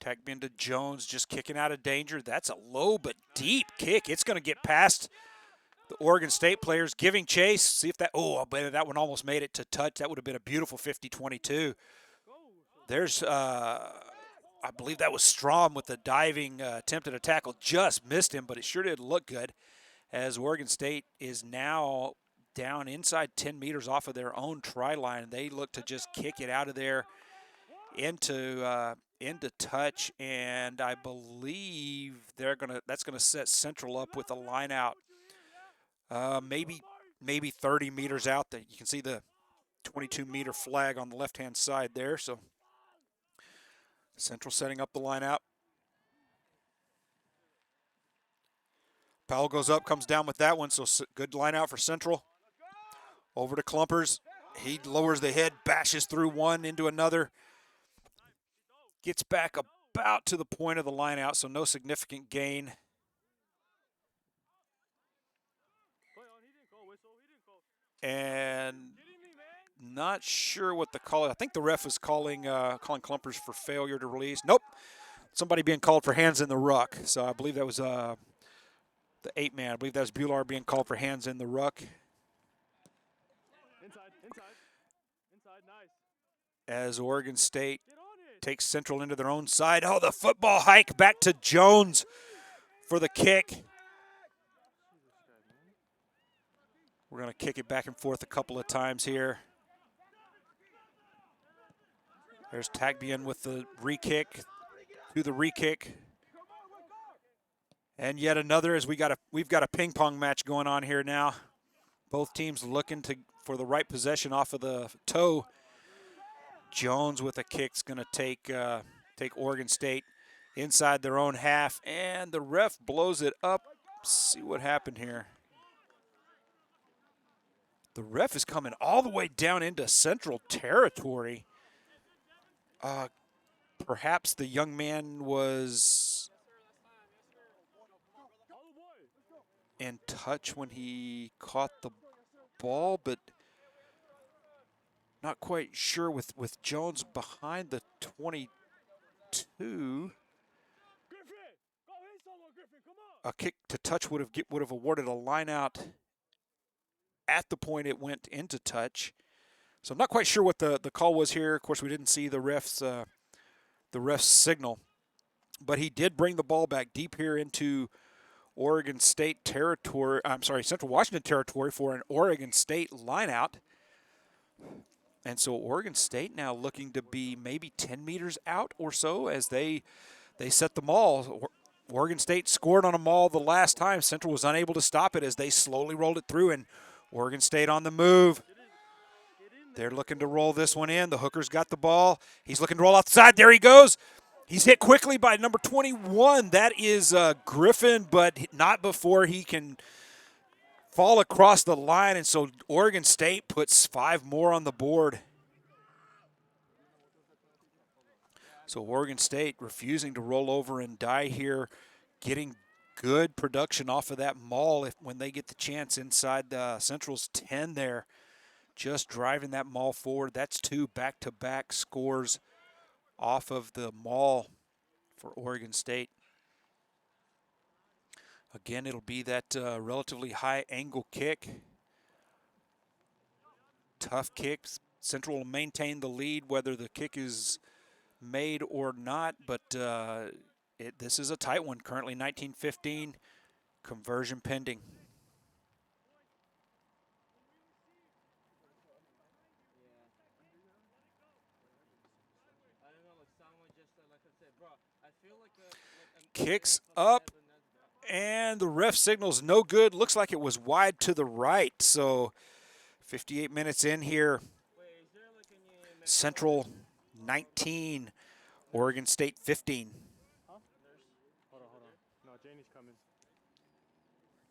Tag into Jones, just kicking out of danger. That's a low but deep kick. It's going to get past the Oregon State players, giving chase. See if that, that one almost made it to touch. That would have been a beautiful 50-22. There's, I believe that was Strom with the diving attempt at a tackle. Just missed him, but it sure did look good, as Oregon State is now down inside 10 meters off of their own try line. They look to just kick it out of there into touch, and I believe that's gonna set Central up with a line out, maybe 30 meters out. That you can see the 22-meter flag on the left-hand side there. So Central setting up the line out. Powell goes up, comes down with that one, so good line out for Central. Over to Clumpers. He lowers the head, bashes through one into another. Gets back about to the point of the line out, so no significant gain. And not sure what the call is. I think the ref is calling Clumpers for failure to release. Nope. Somebody being called for hands in the ruck. So I believe that was the 8-man. I believe that was Bular being called for hands in the ruck. Inside, nice. As Oregon State takes Central into their own side. Oh, the football hike back to Jones for the kick. We're going to kick it back and forth a couple of times here. There's Tagbian with the re-kick, through the re-kick. And yet another, as we've got a ping pong match going on here now. Both teams looking for the right possession off of the toe. Jones with a kick's going to take Oregon State inside their own half, and the ref blows it up. See what happened here. The ref is coming all the way down into Central territory. Perhaps the young man was in touch when he caught the ball, but not quite sure with Jones behind the 22. A kick to touch would have awarded a line out at the point it went into touch. So I'm not quite sure what the call was here. Of course, we didn't see the ref's signal, but he did bring the ball back deep here into Oregon State territory. I'm sorry, Central Washington territory for an Oregon State line out. And so Oregon State now looking to be maybe 10 meters out or so as they set the maul. Oregon State scored on a maul the last time. Central was unable to stop it as they slowly rolled it through, and Oregon State on the move. They're looking to roll this one in. The hooker's got the ball. He's looking to roll outside. There he goes. He's hit quickly by number 21. That is Griffin, but not before he can fall across the line. And so Oregon State puts 5 more on the board. So Oregon State refusing to roll over and die here, getting good production off of that maul when they get the chance inside the Central's 10 there. Just driving that maul forward. That's 2 back-to-back scores off of the maul for Oregon State. Again, it'll be that relatively high angle kick. Tough kicks. Central will maintain the lead whether the kick is made or not, but this is a tight one. Currently 19-15, conversion pending. Kicks up, and the ref signals no good. Looks like it was wide to the right. So 58 minutes in here. Central 19, Oregon State 15. Huh? Hold on. No, Janie's coming.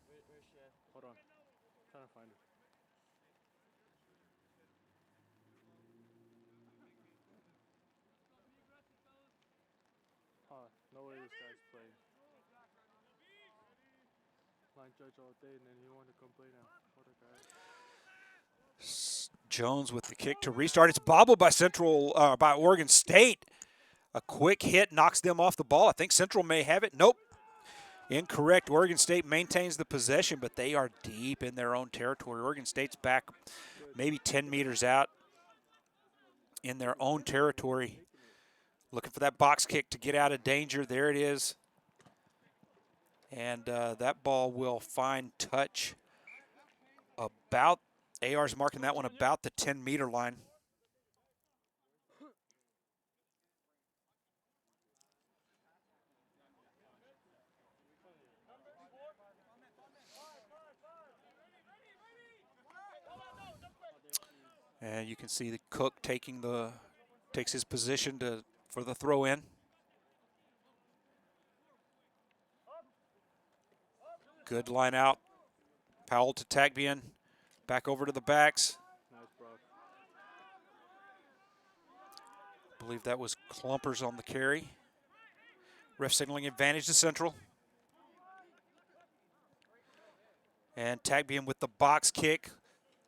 Where's she at? Hold on. Trying to find her. No way this guy's playing. Line judge all day, and then he wanted to come play now. What a guy. Jones with the kick to restart. It's bobbled by by Oregon State. A quick hit knocks them off the ball. I think Central may have it. Nope. Incorrect. Oregon State maintains the possession, but they are deep in their own territory. Oregon State's back maybe 10 meters out in their own territory. Looking for that box kick to get out of danger. There it is. And that ball will find touch about, AR's marking that one about the 10-meter line. And you can see the Cook takes his position for the throw in. Good line out. Powell to Tagbian. Back over to the backs. Nice, bro. I believe that was Clumpers on the carry. Ref signaling advantage to Central. And Tagbian with the box kick.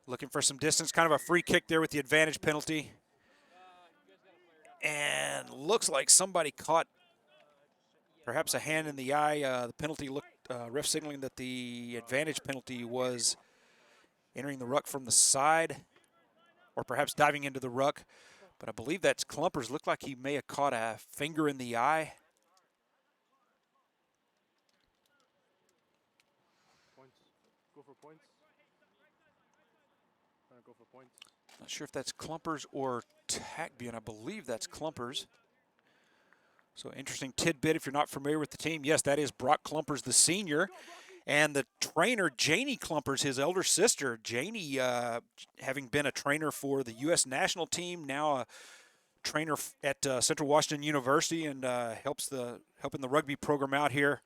Looking for some distance. Kind of a free kick there with the advantage penalty. And looks like somebody caught perhaps a hand in the eye. The penalty looked, ref signaling that the advantage penalty was entering the ruck from the side, or perhaps diving into the ruck. But I believe that's Clumpers. Looked like he may have caught a finger in the eye. Points. Go for points. Trying to go for points. Not sure if that's Clumpers or Tagbian. I believe that's Clumpers. So interesting tidbit if you're not familiar with the team. Yes, that is Brock Clumpers, the senior. And the trainer, Janie Clumpers, his elder sister. Janie, having been a trainer for the U.S. national team, now a trainer at Central Washington University, and helping the rugby program out here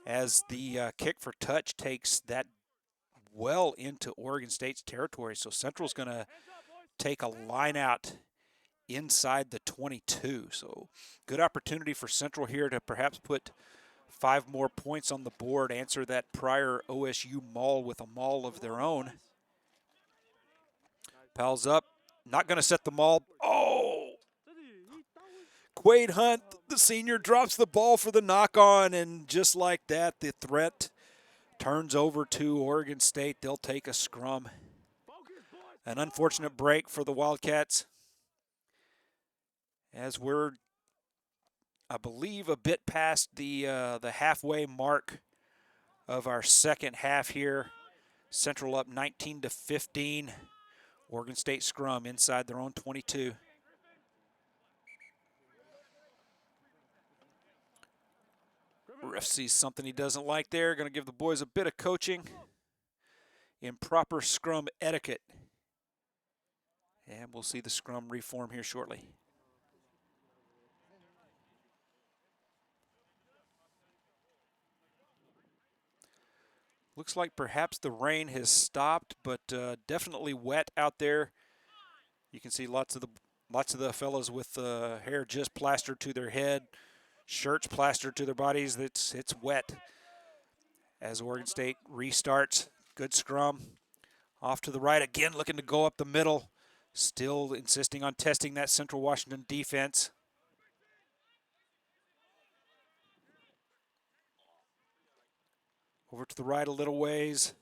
as the kick for touch takes that well into Oregon State's territory. So Central's going to take a line out inside the 22. So good opportunity for Central here to perhaps put 5 more points on the board, answer that prior OSU maul with a maul of their own. Powell's up, not going to set the maul. Oh! Quade Hunt, the senior, drops the ball for the knock-on, and just like that, the threat turns over to Oregon State. They'll take a scrum. An unfortunate break for the Wildcats, as we're, I believe, a bit past the halfway mark of our second half here. Central up 19-15. Oregon State scrum inside their own 22. Ref sees something he doesn't like there. Going to give the boys a bit of coaching. Improper scrum etiquette. And we'll see the scrum reform here shortly. Looks like perhaps the rain has stopped, but definitely wet out there. You can see lots of the Lots of the fellows with hair just plastered to their head, shirts plastered to their bodies. It's wet. As Oregon State restarts, good scrum. Off to the right again, looking to go up the middle. Still insisting on testing that Central Washington defense. Over to the right a little ways.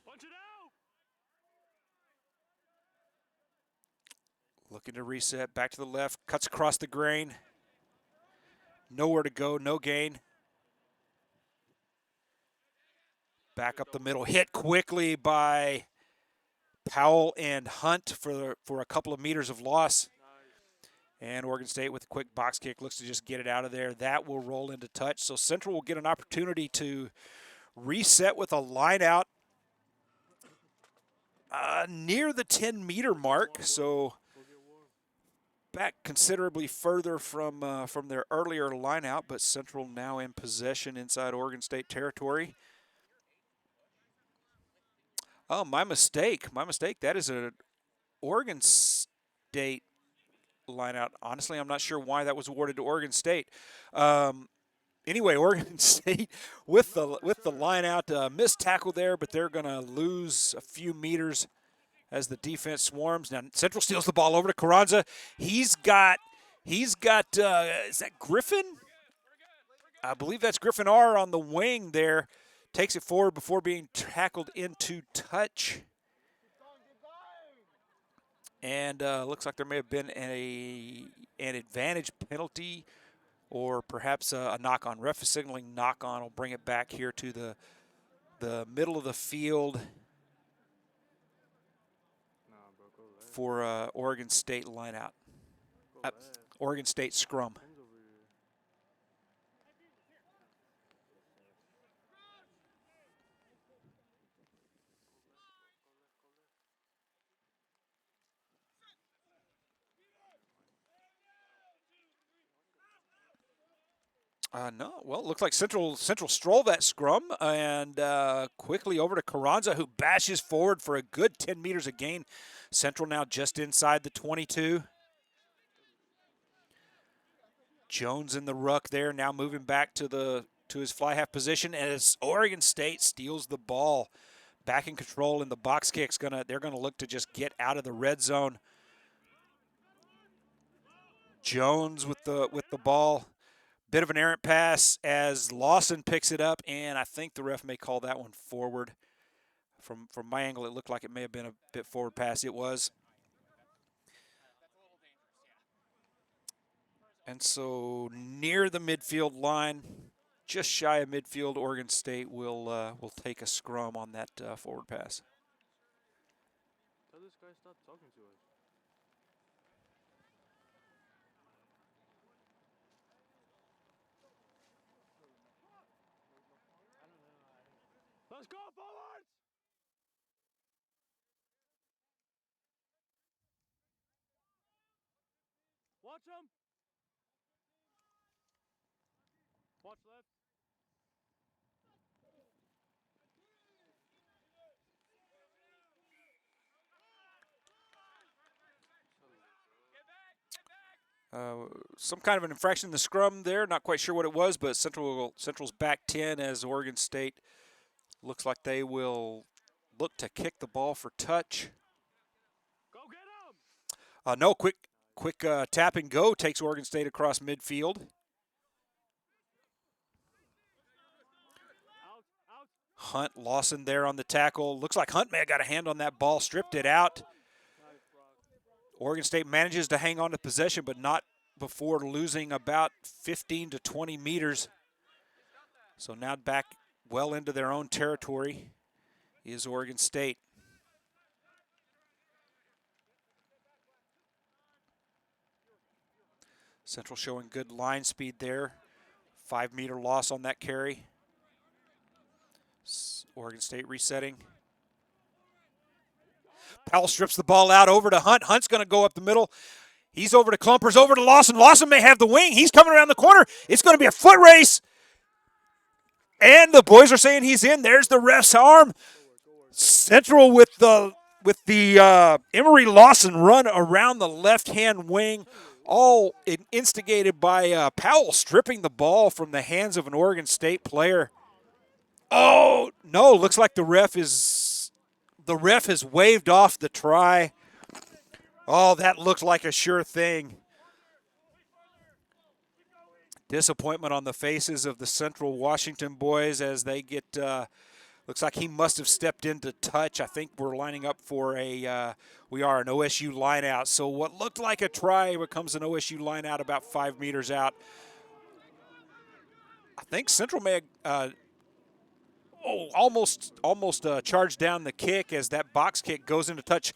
Looking to reset, back to the left, cuts across the grain. Nowhere to go, no gain. Back up the middle, hit quickly by Powell and Hunt for a couple of meters of loss. And Oregon State with a quick box kick looks to just get it out of there. That will roll into touch. So Central will get an opportunity to reset with a line out near the 10-meter mark. So back considerably further from their earlier line out, but Central now in possession inside Oregon State territory. Oh, my mistake. That is an Oregon State line out. Honestly, I'm not sure why that was awarded to Oregon State. Anyway, Oregon State with the line out, missed tackle there, but they're going to lose a few meters as the defense swarms. Now Central steals the ball over to Carranza. He's got is that Griffin? I believe that's Griffin R on the wing there. Takes it forward before being tackled into touch. And looks like there may have been an advantage penalty or perhaps a knock-on. Ref is signaling knock-on. Will bring it back here to the middle of the field for Oregon State line-out. Oregon State scrum. No, well, it looks like Central stroll that scrum and quickly over to Carranza, who bashes forward for a good 10 meters of gain. Central now just inside the 22. Jones in the ruck there, now moving back to his fly half position as Oregon State steals the ball. Back in control, and the box kick's they're gonna look to just get out of the red zone. Jones with the ball. Bit of an errant pass as Lawson picks it up, and I think the ref may call that one forward. From my angle, it looked like it may have been a bit forward pass. It was. And so near the midfield line, just shy of midfield, Oregon State will take a scrum on that forward pass. Tell this guy stop talking to us. Let's go forwards! Watch him! Watch left. Some kind of an infraction in the scrum there. Not quite sure what it was, but Central's back 10 as Oregon State looks like they will look to kick the ball for touch. Go get him! No, quick tap and go takes Oregon State across midfield. Hunt, Lawson there on the tackle. Looks like Hunt may have got a hand on that ball, stripped it out. Oregon State manages to hang on to possession, but not before losing about 15 to 20 meters. So now back well into their own territory is Oregon State. Central showing good line speed there. 5-meter loss on that carry. Oregon State resetting. Powell strips the ball out over to Hunt. Hunt's going to go up the middle. He's over to Klumpers, over to Lawson. Lawson may have the wing. He's coming around the corner. It's going to be a foot race. And the boys are saying he's in. There's the ref's arm. Central with the Emery Lawson run around the left-hand wing. all instigated by Powell stripping the ball from the hands of an Oregon State player. Oh, no, looks like the ref has waved off the try. Oh, that looked like a sure thing. Disappointment on the faces of the Central Washington boys as they get, looks like he must have stepped into touch. I think we're lining up for we are an OSU line out. So what looked like a try becomes an OSU line out about 5 meters out. I think Central may have, almost charged down the kick as that box kick goes into touch.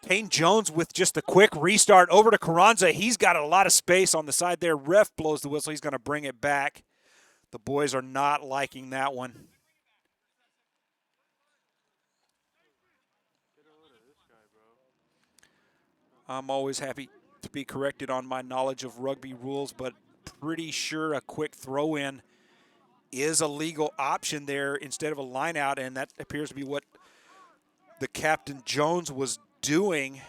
Payne Jones with just a quick restart over to Carranza. He's got a lot of space on the side there. Ref blows the whistle. He's going to bring it back. The boys are not liking that one. I'm always happy to be corrected on my knowledge of rugby rules, but pretty sure a quick throw-in is a legal option there instead of a line out, and that appears to be what the Captain Jones was doing.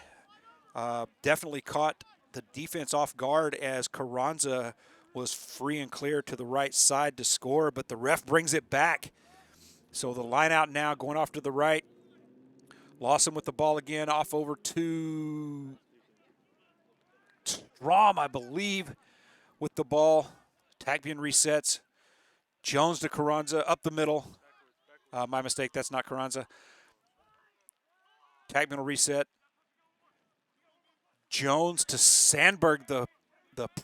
Definitely caught the defense off guard as Carranza was free and clear to the right side to score, but the ref brings it back. So the line out now going off to the right. Lawson with the ball again, off over to Strom, I believe, with the ball. Tagbian resets. Jones to Carranza, up the middle. My mistake, that's not Carranza. Tagbian will reset. Jones to Sandberg, the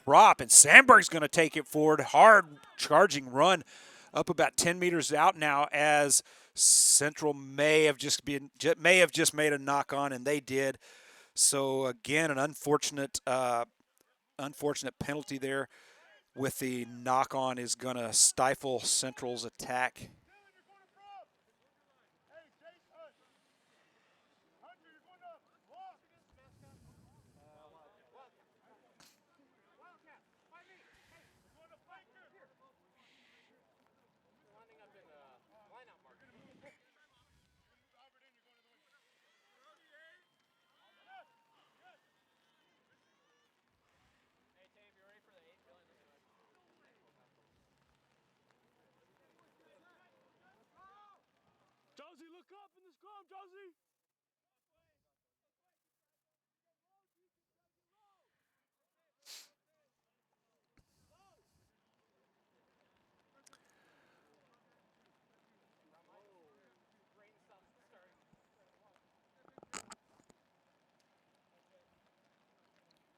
prop, and Sandberg's going to take it forward. Hard charging run up about 10 meters out now as Central may have just made a knock on, and they did. So again, an unfortunate penalty there with the knock on is going to stifle Central's attack. Josie, look up in the scrum, Josie!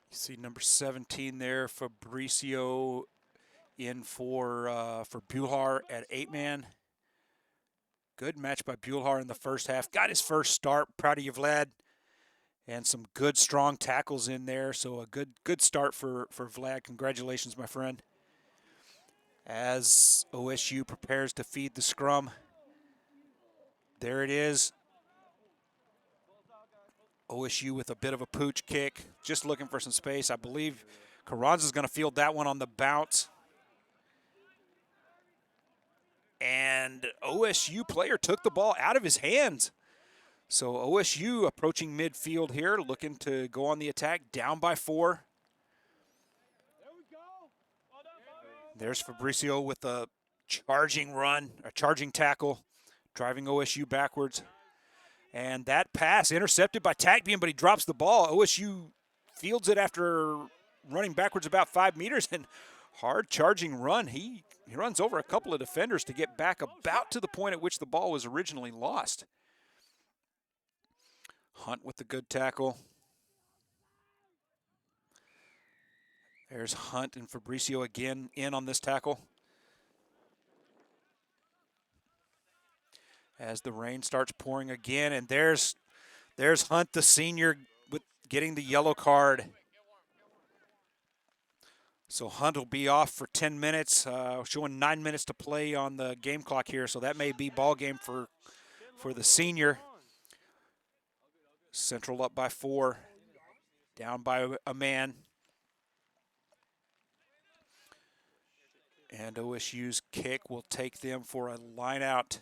You see number 17 there, Fabricio in for Buhar at 8-man. Good match by Buhar in the first half. Got his first start. Proud of you, Vlad. And some good, strong tackles in there. So a good start for Vlad. Congratulations, my friend. As OSU prepares to feed the scrum. There it is. OSU with a bit of a pooch kick. Just looking for some space. I believe Carranza's going to field that one on the bounce. And OSU player took the ball out of his hands. So OSU approaching midfield here, looking to go on the attack, down by 4. There's Fabricio with a charging run, a charging tackle, driving OSU backwards. And that pass intercepted by Tagbian, but he drops the ball. OSU fields it after running backwards about 5 meters, and hard charging run. He runs over a couple of defenders to get back about to the point at which the ball was originally lost. Hunt with the good tackle. There's Hunt and Fabricio again in on this tackle. As the rain starts pouring again, and there's Hunt, the senior, with getting the yellow card. So Hunt will be off for 10 minutes, showing 9 minutes to play on the game clock here. So that may be ball game for the senior. Central up by 4, down by a man. And OSU's kick will take them for a line out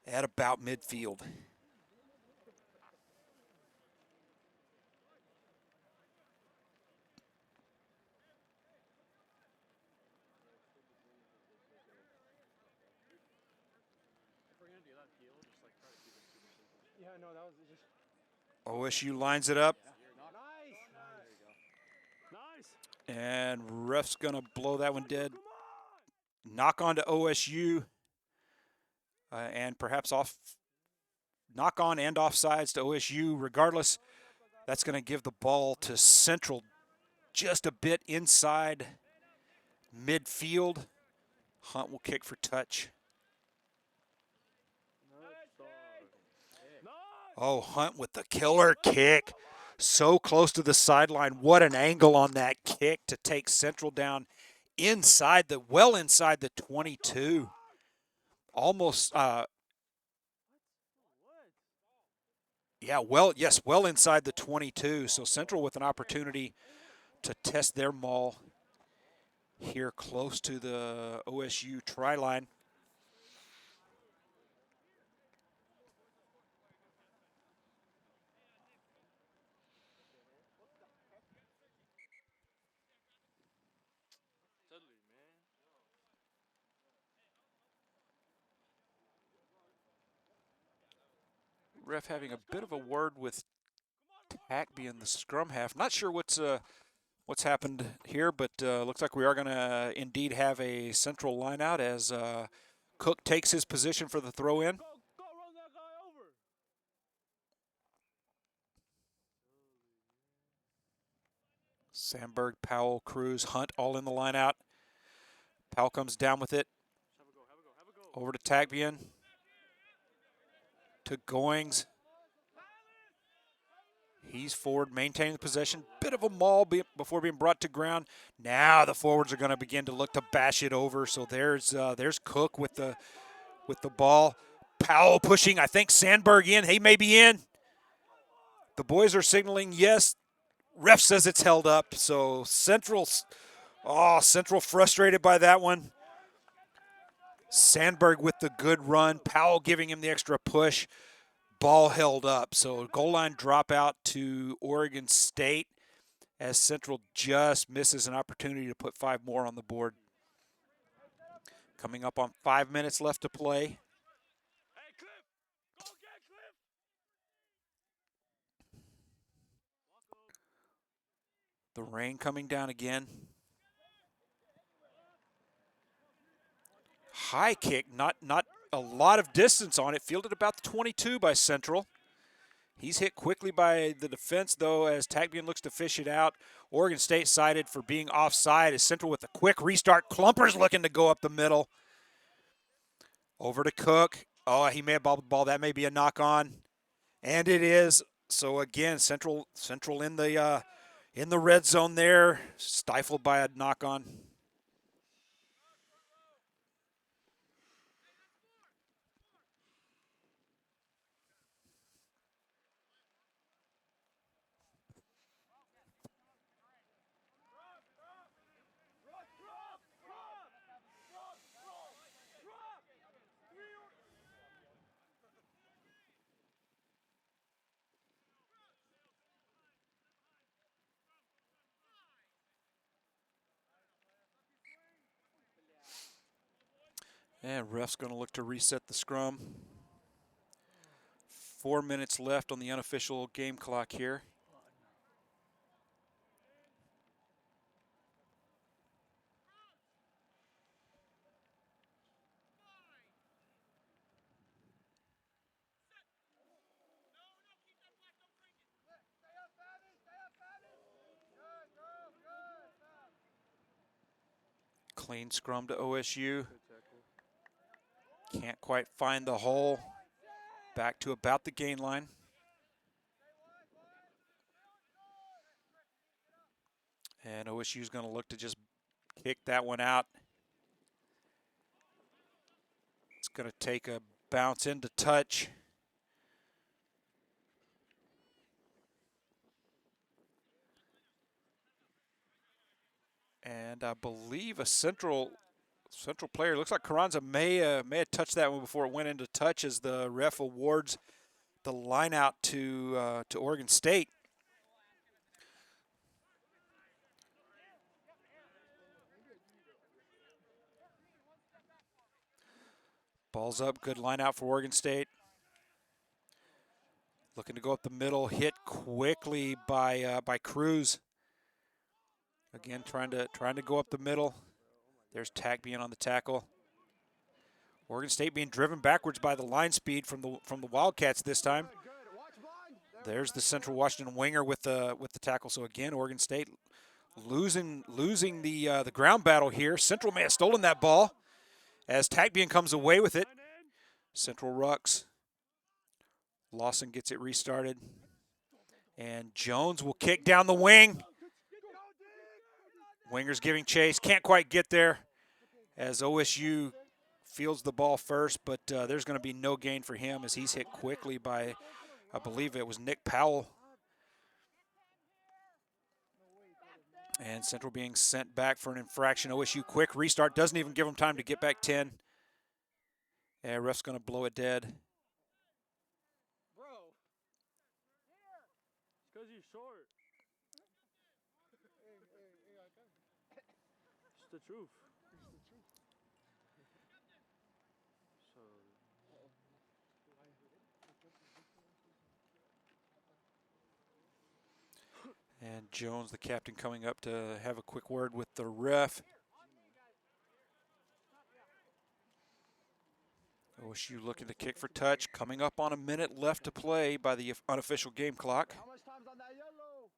at about midfield. no, that was just OSU lines it up. nice. And ref's going to blow that one dead. Knock on to OSU. And perhaps knock on and offsides to OSU. Regardless, that's going to give the ball to Central just a bit inside midfield. Hunt will kick for touch. Oh, Hunt with the killer kick. So close to the sideline. What an angle on that kick to take Central down inside well inside the 22. Almost, well inside the 22. So Central with an opportunity to test their maul here close to the OSU try line. Ref having a bit of a word with Hackby in the scrum half. Not sure what's happened here, but looks like we are going to indeed have a Central line out as Cook takes his position for the throw in. Go run that guy over. Sandberg, Powell, Cruz, Hunt all in the line out. Powell comes down with it. Have a go. Over to Tagbian. To Goings. He's forward, maintaining the possession. Bit of a maul before being brought to ground. Now the forwards are going to begin to look to bash it over. So there's Cook with the ball. Powell pushing, I think Sandberg in. He may be in. The boys are signaling yes. Ref says it's held up. So Central frustrated by that one. Sandberg with the good run. Powell giving him the extra push. Ball held up. So goal line dropout to Oregon State as Central just misses an opportunity to put 5 more on the board. Coming up on 5 minutes left to play. Hey, Cliff. Go get Cliff. The rain coming down again. High kick, not a lot of distance on it. Fielded about the 22 by Central. He's hit quickly by the defense, though, as Tagbian looks to fish it out. Oregon State cited for being offside as Central with a quick restart. Klumper's looking to go up the middle. Over to Cook. Oh, he may have bobbled the ball. That may be a knock on. And it is. So, again, Central in the red zone there. Stifled by a knock on. And ref's going to look to reset the scrum. 4 minutes left on the unofficial game clock here. Clean scrum to OSU. Can't quite find the hole. Back to about the gain line. And OSU's going to look to just kick that one out. It's going to take a bounce into touch. And I believe a Central player, looks like Carranza may have touched that one before it went into touch as the ref awards the line out to Oregon State. Ball's up, good line out for Oregon State. Looking to go up the middle, hit quickly by Cruz. Again, trying to go up the middle. There's Tack being on the tackle. Oregon State being driven backwards by the line speed from the Wildcats this time. There's the Central Washington winger with the tackle. So again, Oregon State losing the ground battle here. Central may have stolen that ball as Tackbean comes away with it. Central rucks. Lawson gets it restarted. And Jones will kick down the wing. Winger's giving chase. Can't quite get there as OSU fields the ball first, but there's going to be no gain for him as he's hit quickly by, I believe it was Nick Powell. And Central being sent back for an infraction. OSU quick restart. Doesn't even give them time to get back 10. Yeah, ref's going to blow it dead. Because he's short. It's the truth. So. And Jones, the captain, coming up to have a quick word with the ref. OSU looking to kick for touch. Coming up on a minute left to play by the unofficial game clock. How much time's on that yellow?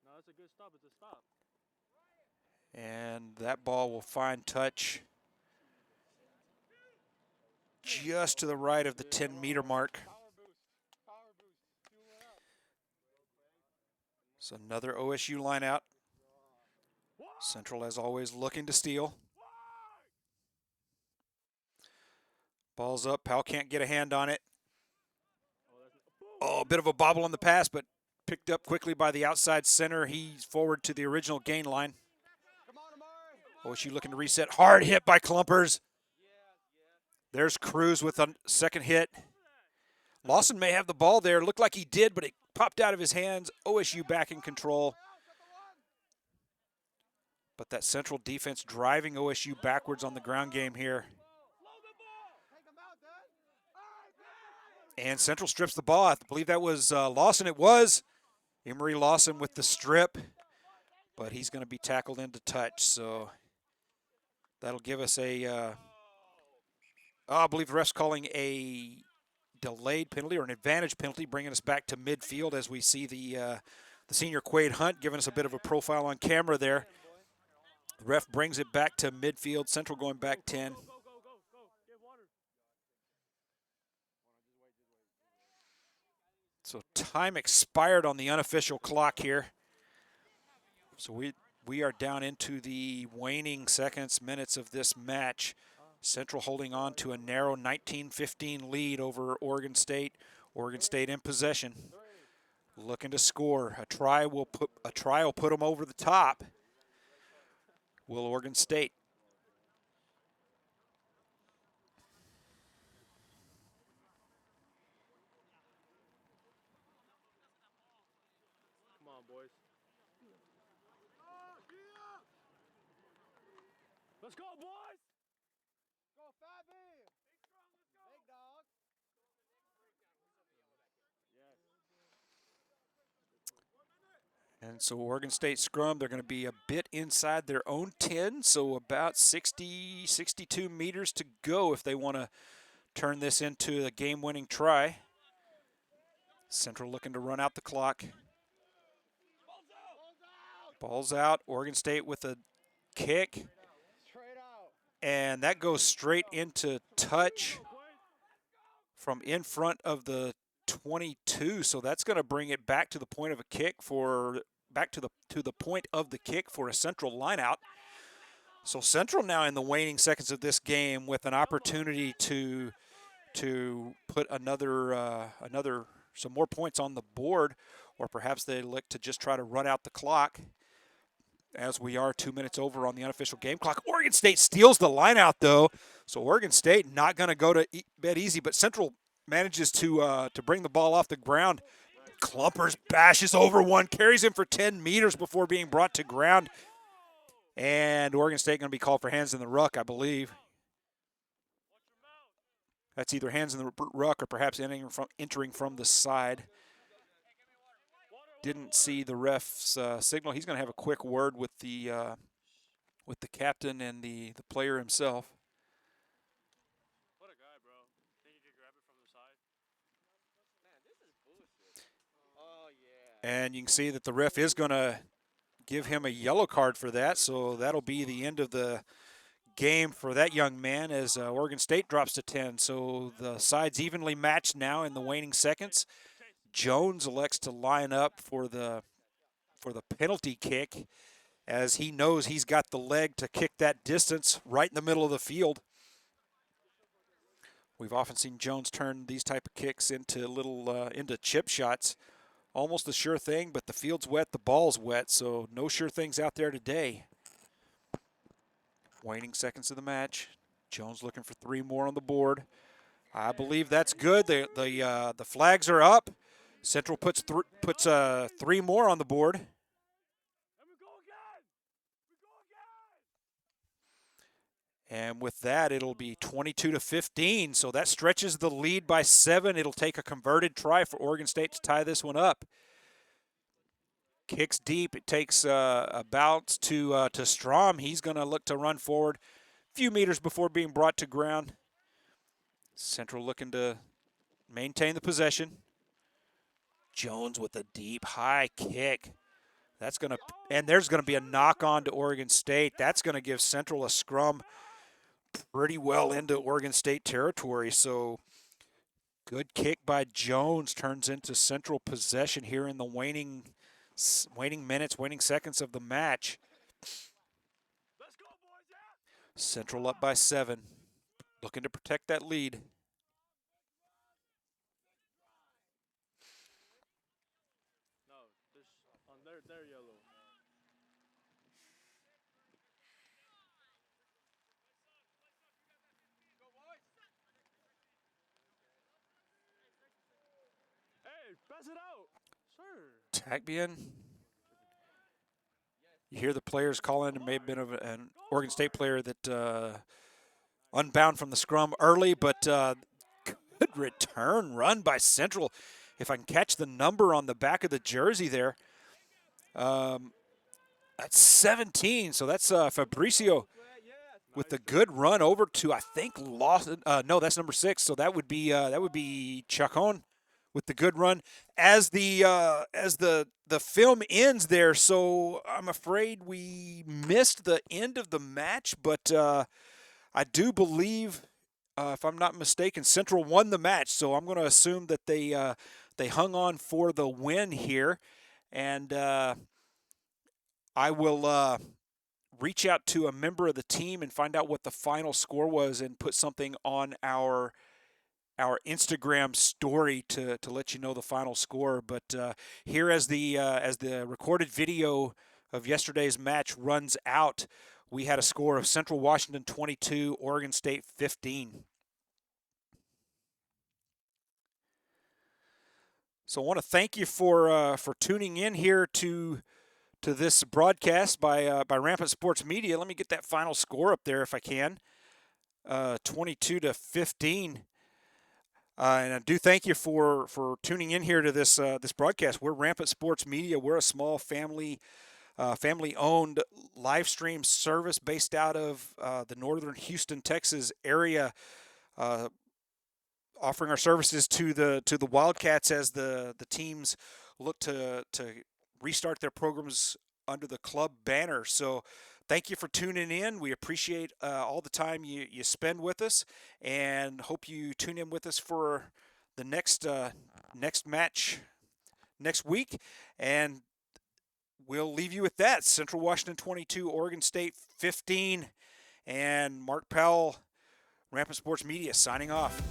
No, it's a good stop. It's a stop. And that ball will find touch just to the right of the 10-meter mark. So another OSU line out. Central, as always, looking to steal. Ball's up. Powell can't get a hand on it. Oh, a bit of a bobble on the pass, but picked up quickly by the outside center. He's forward to the original gain line. OSU looking to reset. Hard hit by Clumpers. There's Cruz with a second hit. Lawson may have the ball there. Looked like he did, but it popped out of his hands. OSU back in control. But that Central defense driving OSU backwards on the ground game here. And Central strips the ball. I believe that was Lawson. It was Emery Lawson with the strip. But he's going to be tackled into touch. So that'll give us a, I believe the ref's calling a delayed penalty or an advantage penalty, bringing us back to midfield as we see the senior Quade Hunt giving us a bit of a profile on camera there. The ref brings it back to midfield. Central going back 10. So time expired on the unofficial clock here. So we are down into the waning seconds, minutes of this match. Central holding on to a narrow 19-15 lead over Oregon State. Oregon State in possession, looking to score. A try will put them over the top. Will Oregon State? Come on, boys. Let's go, boys! Go, Fabi! Big dog. And so Oregon State scrum, they're going to be a bit inside their own 10, so about 60, 62 meters to go if they want to turn this into a game-winning try. Central looking to run out the clock. Ball's out. Oregon State with a kick. And that goes straight into touch from in front of the 22. So that's going to bring it back to the point of a kick for to the point of the kick for a Central lineout. So Central now in the waning seconds of this game with an opportunity to put some more points on the board, or perhaps they look to just try to run out the clock. As we are 2 minutes over on the unofficial game clock. Oregon State steals the line out, though. So Oregon State not going to go to bed easy, but Central manages to bring the ball off the ground. Clumpers bashes over one, carries him for 10 meters before being brought to ground. And Oregon State going to be called for hands in the ruck, I believe. That's either hands in the ruck or perhaps entering from the side. Didn't see the ref's signal. He's going to have a quick word with the captain and the player himself. What a guy, bro. Think you could grab it from the side? Man, this is bullshit. Oh, yeah. And you can see that the ref is going to give him a yellow card for that, so that'll be the end of the game for that young man as Oregon State drops to 10. So the sides evenly matched now in the waning seconds. Jones elects to line up for the penalty kick, as he knows he's got the leg to kick that distance right in the middle of the field. We've often seen Jones turn these type of kicks into into chip shots. Almost a sure thing, but the field's wet, the ball's wet, so no sure things out there today. Waning seconds of the match. Jones looking for 3 more on the board. I believe that's good. The flags are up. Central puts 3 more on the board. And we go again! We go again! And with that, it'll be 22-15. So that stretches the lead by 7. It'll take a converted try for Oregon State to tie this one up. Kicks deep. It takes a bounce to Strom. He's going to look to run forward a few meters before being brought to ground. Central looking to maintain the possession. Jones with a deep, high kick. There's going to be a knock on to Oregon State. That's going to give Central a scrum pretty well into Oregon State territory. So good kick by Jones turns into Central possession here in the waning minutes, waning seconds of the match. Let's go, boys, yeah! Central up by 7, looking to protect that lead. No, this on their yellow. Hey, pass it out, sir. Tagbian. You hear the players calling. It may have been an Oregon State player that unbound from the scrum early, but good return run by Central. If I can catch the number on the back of the jersey there, that's 17. So that's Fabricio with the good run over to, I think, Lawson. No, that's number 6. So that would be Chacon with the good run as the film ends there. So I'm afraid we missed the end of the match, but I do believe, if I'm not mistaken, Central won the match. So I'm going to assume that they hung on for the win here, and I will reach out to a member of the team and find out what the final score was and put something on our Instagram story to let you know the final score. But here as the recorded video of yesterday's match runs out, we had a score of Central Washington 22, Oregon State 15. So I want to thank you for tuning in here to this broadcast by Rampant Sports Media. Let me get that final score up there if I can. 22-15. And I do thank you for tuning in here to this broadcast. We're Rampant Sports Media. We're a small family-owned live stream service based out of the northern Houston, Texas area, offering our services to the Wildcats as the teams look to restart their programs under the club banner. So thank you for tuning in. We appreciate all the time you spend with us, and hope you tune in with us for the next match next week. And we'll leave you with that. Central Washington 22, Oregon State 15, and Mark Powell, Rampant Sports Media, signing off.